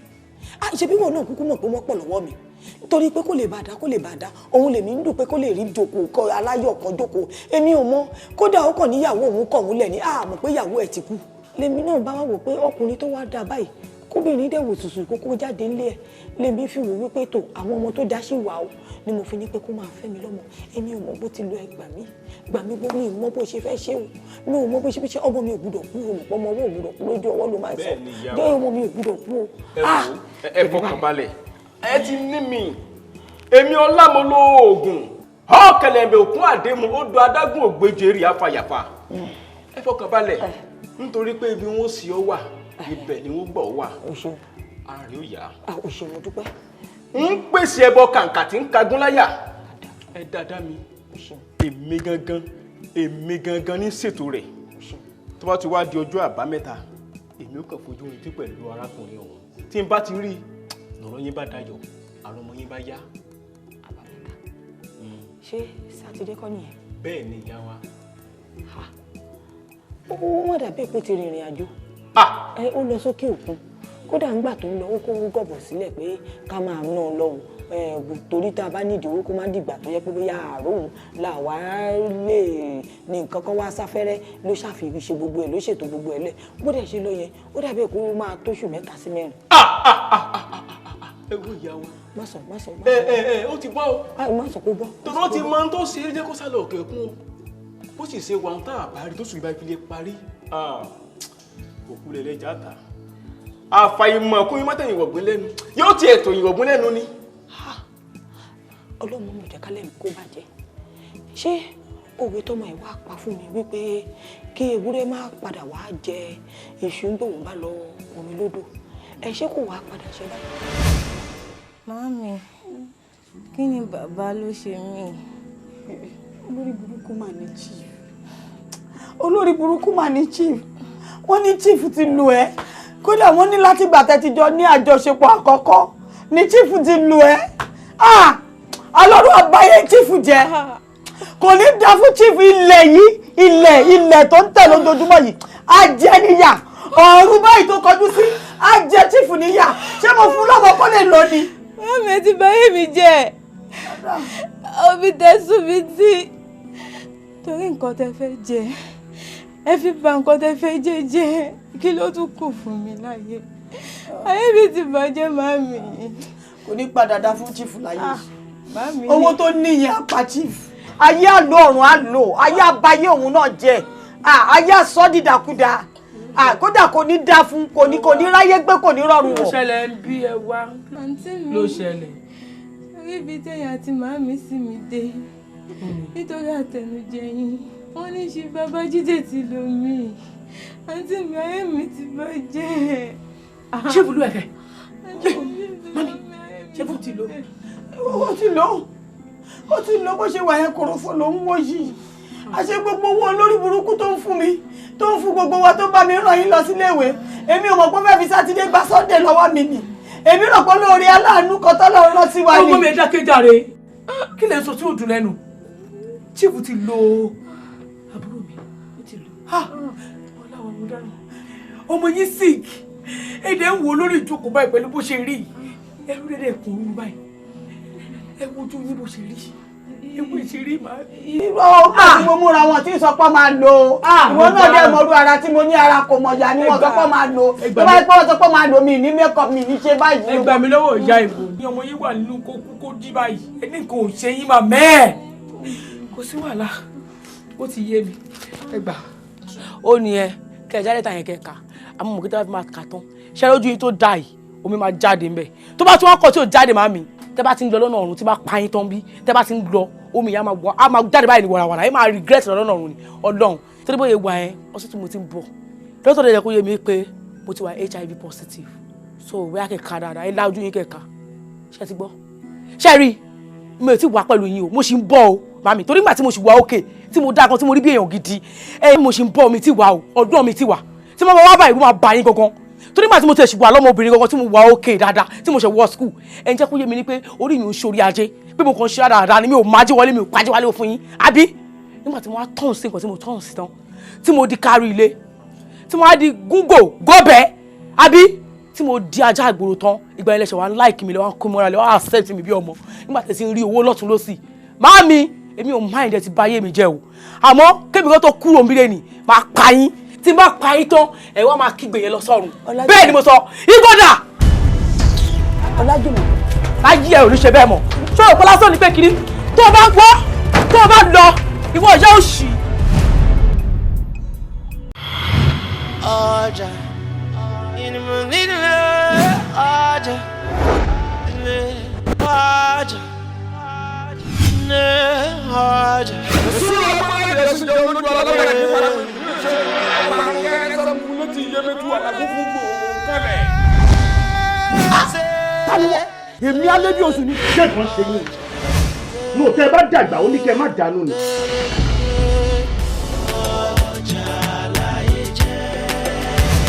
ṣebí wọn náà kúkú mọ̀ pé wọ́n pọ̀ lọ́wọ́ mi torí pé kó lè bàdá òun lèmi ń dùn pé kó lè rí jókòó kọ aláyọ̀ kan jókòó èmi ò mọ̀ kódà ó kàn níyàwó òun kọ̀ múlẹ̀ ní àmọ́ pé ìyàwó ẹ̀ ti kú lèmi náà bá wà wò pé ọkùnrin tó wá dá báyìí kóbìnrin dẹ̀ wò sùsù kókó jáde ńlé ẹ̀ lèmi fi wò wípé tó àwọn ọmọ tó dá sí wà ó ni mo fi ní pé kó máa fẹ́ mi lọ́mọ èmi ò mọ̀ bó ti lo ẹgbà mí bó mi ò mọ̀ bó ṣe fẹ́ ṣe o mi ò mọ̀ bó ṣe fi ṣe ọmọ mi ò gbúdọ̀ kú o mọ̀ ọmọ owó ò gbúdọ̀ kú lójú ọwọ́ ló máa sọ dé ọmọ mi ò gbúdọ̀ kú o. ẹ fọkàn balẹ̀ ẹ ti ní mi èmi Ọlámọlọ oògùn ọ̀kẹlẹ̀bẹ̀ òkun àdému ó do adágún ògbéjèrè afàyàfà ẹ fọkàn balẹ̀ nítorí pé ibi wọn sì ọ wà ibẹ̀ ni wọ́n gbọ́ wà àárín ó yá. òṣèlú dúpẹ́. ń pèsè ẹbọ kàǹkà tí ń kagún láyà ẹ dáadáa mi èmi gangan ní ṣètò rẹ̀ tó bá ti wá di ọjọ́ àbámẹ́ta èmi ó kàn fojú rìn tí pẹ̀lú arákùnrin ọ̀hún tí n bá ti rí lọ́rọ̀ yín bá dayọ̀ àrùn ọmọ yín bá yá. àbámẹ́ta ṣé sátidé kọ́ nìyẹn. bẹ́ẹ̀ ni ìyá wa. wọ́n dàbí pé ti rìnrìn àjò ó lọ sókè òkun kódà ńgbà tó ń lọ ó kó gọ̀bọ̀ sílẹ̀ pé ká máa ná ọ lọ́hùn torí tá a bá nídìí owó kó má dìgbà tó yẹ pé bóyá àáròhùn làwa lè ní nǹkan kan wá sáfẹ́rẹ́ ló ṣàfihàn ṣe gbogbo ẹ̀ ló ṣètò gbogbo ẹ̀ lẹ̀ bó dẹ̀ ṣe lọ yẹn ó dàbí kó máa tóṣù 3 sí 4. ẹ wo ìyá wa. má sọ. ó ti bọ́ o. má sọ kó bọ́. tòró ti máa ń tó ṣe é jẹ́ kó sálọ òkè òkun o bó sì ṣe wà ń tà àbárí tó sùn ìbá ìfilé parí òkú lè lẹ́jà ta àfàìmọ̀ kún imọ́ tẹ̀yìn wọ̀gbìn lẹ́nu yóò ti ètò ìwọ̀gbìn lẹ́nu ni. ọlọ́mọ mi jẹ́ kálẹ̀ mi kó bàjẹ́ ṣé òwe tọmọ ẹ̀ wá pa fún mi wípé kí ewúrẹ́ má padà wá jẹ iṣu ń gbòòwò bá lọ omi lódò ẹ ṣé kò wá padà ṣe báyìí. Màámi kí ni bàbá ló ṣe mí. olórí burúkú mà ní chief olórí burúkú mà ní chief wọ́n ní chief ti lù ẹ́ kódà wọ́n ní láti gbà tẹ́tí jọ ní àjọṣepọ̀ àkọ́kọ́ ní chief ti lù ẹ́ ọlọ́run àbáyé chief jẹ́ kò ní dá fún chief ilẹ̀ yìí ilẹ̀ tó ń tẹ̀ lójoojúmọ́ yìí á jẹ́ níyà ọ̀run báyìí tó kọjú sí á jẹ́ chief níyà ṣé mo fún lọ́wọ́ kó lè lọ ni. Màámi ti báyé mi jẹ́ omi tẹ̀sùn mi tí torí nǹkan tẹ́ fẹ́ jẹ ẹ fi bà nǹkan tẹ́ fẹ́ jẹ́ kí ló tún kù fún mi láyé ayé mi ti bàjẹ́ màámi. kò ní padà dá fún chief láyé màámi owó tó níyẹn apá chief ayé àlọ ọ̀run àlò ayé àbáyé òun náà jẹ ayé àsọ dídàkudà kódà kò ní dá fún kò ní ráyé gbé kò ní rọrùn wọ. ló ṣẹlẹ̀ ń bí ẹ wá ló ṣẹlẹ̀. orí ibi tẹ̀yìn àti màámi sì mi dé nítorí àtẹnujẹ yín wọ́n ní ṣe Babájídé ti lò mí àǹtí mi ayé mi ti bàjẹ́. ṣé ìbúlú ẹ̀fẹ̀ mami ṣé fún ti lò ó ti lọ bó ṣe wà yẹn kòròfò ló ń wò yìí àṣẹ gbogbo owó olórí burúkú tó ń fún mi tó ń fún gbogbo wa tó bá mi ràn yín lọ síléèwé èmi ò mọ̀ pé fẹ́ẹ́ fi sátidé gba Sunday lọ́wọ́ mi ni èmi rò pé lórí aláàánú kan tọ́lọ́run rán sí wa ni. ọmọ mi dákẹ́jàre kí lè sọ tí ò dùn lẹ́nu chief ti lo àbúrò mi ó ti lo ọláwọ̀ mo dáná ọmọ yín sick èdè ń wo lórí ìjókòó báyìí pẹ̀lú bó ṣe rí ẹrú rẹ̀ kùn ún báyìí ẹ wojú yín bó ṣe rí ewu ìṣeré máa. irọ́ ọgbà tí mo múra wọn tí ìsọpọ̀ máa lò ìwọ náà dẹ̀ mọ̀rú ara tí mo ní ara kò mọ̀jà ni wọ́n sọpọ̀ máa lò tó bá pẹ́ wọ́n sọpọ̀ máa lò mí ní mẹ́kọ̀ mi ní ṣe báyìí. ẹ gbà mí lọ́wọ́ ìyá ìbò ní ọmọ yín wà nínú kó jí báyìí ẹni kò ṣe yín máa mẹ́ẹ̀ kò sí wàhálà ó ti yé mi ẹ gbà. ó ní ẹ kẹjá lẹ́tà yẹn kẹka àmọ́ mọ̀ kí tẹ́lá fi máa kà tán ṣẹ́ lójú yín tó dà yìí omi máa jáde ńbẹ̀ tó bá tún wá kọ̀ tí ò jáde má mi tẹ́ bá ti ń lọ lọ́nà ọ̀run tí bá pa yín tán bí tẹ́ bá ti ń lọ omi yẹn á máa jáde báyìí ní wàràwàrà ẹ máa regret lọ́nà ọ̀run ni ọlọ́run tó dé bóyá wà ẹ́ ọsùn tí mo ti ń bọ̀ dókítà dẹ̀ kó yé mi pé mo ti wà HIV positive so bóyá kẹ̀ka dáadáa ẹ lájú yín kẹ̀ka ṣe ti gbọ́ ṣe rí mi ò tí wà pẹ̀lú yín o mo ṣì ń bọ̀ o màmí torí ìgbà tí mo ṣì wà òkè tí mo dá kan tí mo rí bí èèyàn gidi mo ṣì ń bọ̀ mi ti wà o ọdún mi ti wà tí mo bá wá báyìí mo máa bá yín gangan torí màá tí mo tẹ̀ ṣùgbọ́n àlọ́mọbìnrin gangan tí mo wà ókè dáadáa tí mo ṣe wọ skul ẹ̀ ń jẹ́ kó yé mi ní pé orí mi ò ṣorí ajé pé mo kàn ṣe dáadáa ni mi ò májí wọlé mi ò pàjẹ́ wálé fún yín àbí nígbà tí mo wá tọ̀hún sí nǹkan tí mo tọ̀hún sí tán tí mo di kárí ilé tí mo wá di gúngò gọ́bẹ̀ àbí tí mo di ajá ìgboro tán ìgbà ilẹ̀ ṣe wá ń láìkì mi lè wá ń kó mọ́ra lè wá accept mi bí ọmọ nígbà tí ń rí owó lọ́tún lọ́sì máàmi èmi ò mind ẹ ti bà ayé mi jẹ́ o àmọ́ kébì kan tó kúrò nílé ni máa pa yín tí n bá pa yín tán ẹ wá máa kígbe yẹn lọ sọ́run bẹ́ẹ̀ ni mo sọ ìgbọ́dà. Ọlájùmọ̀ láyé ẹ ò ní ṣe bẹ́ẹ̀ mọ̀ ṣé òpó lásán ni pé kiri tó o bá gbọ́ tó o bá lọ ìwọ ìyá òṣì. ọjà ìnìmọ̀ nílẹ̀ ọjà ọjà ọjà. sí ọmọ ẹ̀rẹ́ sí ọmọ ojú ọlọ́dọ̀ rẹ̀ nípa rẹ̀ ṣe àwọn ẹ̀rẹ́ mú létí iye méjì àlàkó fún gbòòrò kẹlẹ̀. táwọn èmi alẹ́ bí oṣù ní ṣé kan ṣe yín ní òtẹ́ bá dàgbà ó ní kẹ́ má dànù ni.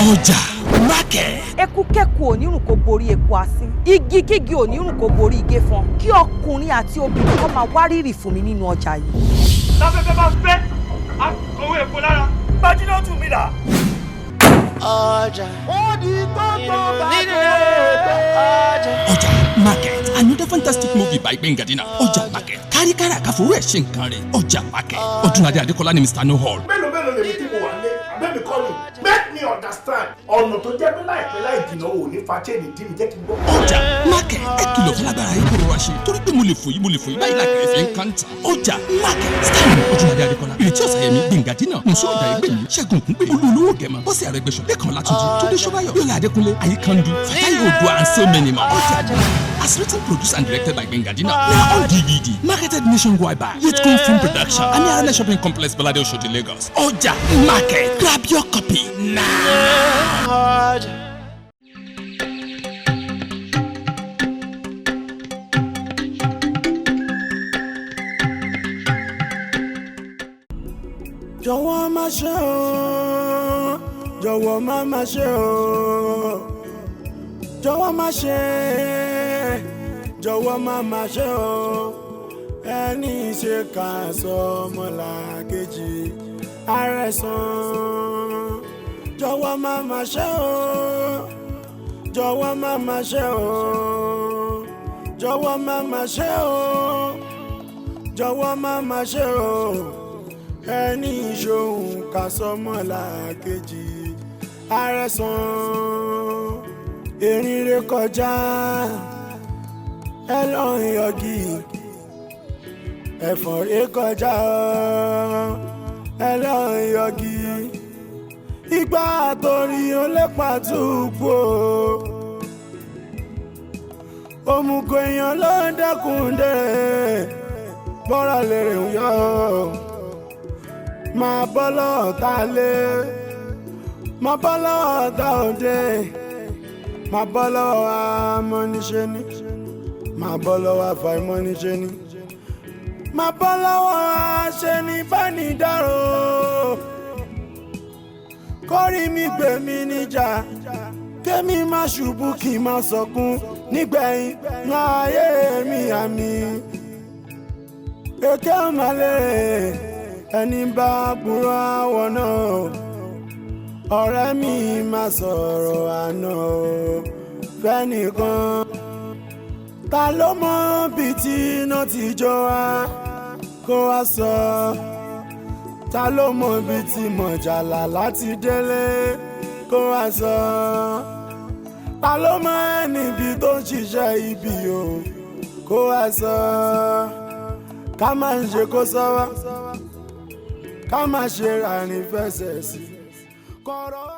ọjà market. ekúkẹ́kù onírùn kò borí eku asín igi kígi onírùn kò borí igé fọn kí ọkùnrin àti obìnrin kó máa wárìrì fún mi nínú ọjà yìí. láfẹ́fẹ́ bá fẹ́ àkọ̀wé epo lára gbajúmọ̀ tún mi dà. ọjà ó di gbọ́dọ̀ bá ọjà market another fantastic movie by Gbenga Dina ọjà market káríkárí àkàfọwọ́ ẹ̀ ṣe nǹkan rẹ̀ ọjà market Ọdúnladé Adékọlá ní Mr. No Hall. mélòó lèmi tí mo wà lé abẹ́mi kọ́ mi make me understand ọ̀nà tó jẹ́ pé láìpẹ́ láì jìnnà ò ní fa chain ìdí mi jẹ́ kí n gbọ́. ọjà market ẹ kìlọ̀ fún lágbára yìí kúrò wá ṣe torí pé mo lè fòyí báyìí lákèrè fi ń kàńtà ọjà market starring Ọdúnladé Adékọlá ìrètí ọ̀sàyẹmí Gbenga Dina Mùsùlùmí ọ̀dà ẹgbẹ̀mí Ṣẹ́gun Ògúngbè olúolówó gẹ̀mà Bọ́sẹ̀ Arẹ́gbẹ́ṣọlá Lẹ́kan Látúnjí Túndé Ṣọ́báyọ̀ Yọlá Adékúnlé Ayíkandu Fatayi Oòduà and so many more. ọjà as written, produced and directed by Gbenga Dina. Now on DVD, marketed nationwide by Yitcom Film Production and the Arena Shopping Complex, Balade Oshodi, Lagos. Ọjà market, grab your copy now. Jọ̀wọ́ má ṣe o, jọ̀wọ́ má ṣe o, jọ̀wọ́ má ṣe, jọ̀wọ́ má ṣe o, ẹni ṣe kà sọ ọmọlàkejì àrẹ̀sán. Jọ̀wọ́ má ṣe o, jọ̀wọ́ má ṣe o, jọ̀wọ́ má ṣe o, jọ̀wọ́ má ṣe o, ẹni ìṣòhun kà sọmọlàkejì àrẹ̀sán. Erin ré kọjá ẹlọ́run yọgì, ẹ̀fọ̀n ré kọjá ẹlọ́run yọgì, ìgbà àtòrí olépa túbú òmùgọ̀ èèyàn ló ń dẹ́kun dé bọ́rọ̀ lèrè ń yọ máa bọ́ lọ́ọ̀tá lé máa bọ́ lọ́ọ̀tá òde máa bọ́ lọ́wọ́ amọ́niṣẹ́ ni máa bọ́ lọ́wọ́ àfàìmọ́niṣẹ́ ni máa bọ́ lọ́wọ́ aṣẹ́nibánidárò kórìí mi gbé mi níjà kémi má ṣubú kí n má sọkún nígbẹ̀yìn láyé mi àmì èké ọmọlẹ́rẹ̀ ẹni bá burú àwọ̀ náà ọ̀rẹ́ mi má sọ̀rọ̀ àná fẹ́nìkan ta ló mọ bí tí iná ti jó wá kó wá sọ ta ló mọ bí tí mọ̀jàlá láti délé kó wá sọ ta ló mọ níbi tó ń ṣiṣẹ́ ibi o kó wá sọ ká má ń ṣe kó sọ́wọ́ ká má ṣe ràrìn fẹsẹ̀ sí kọ́rọ́.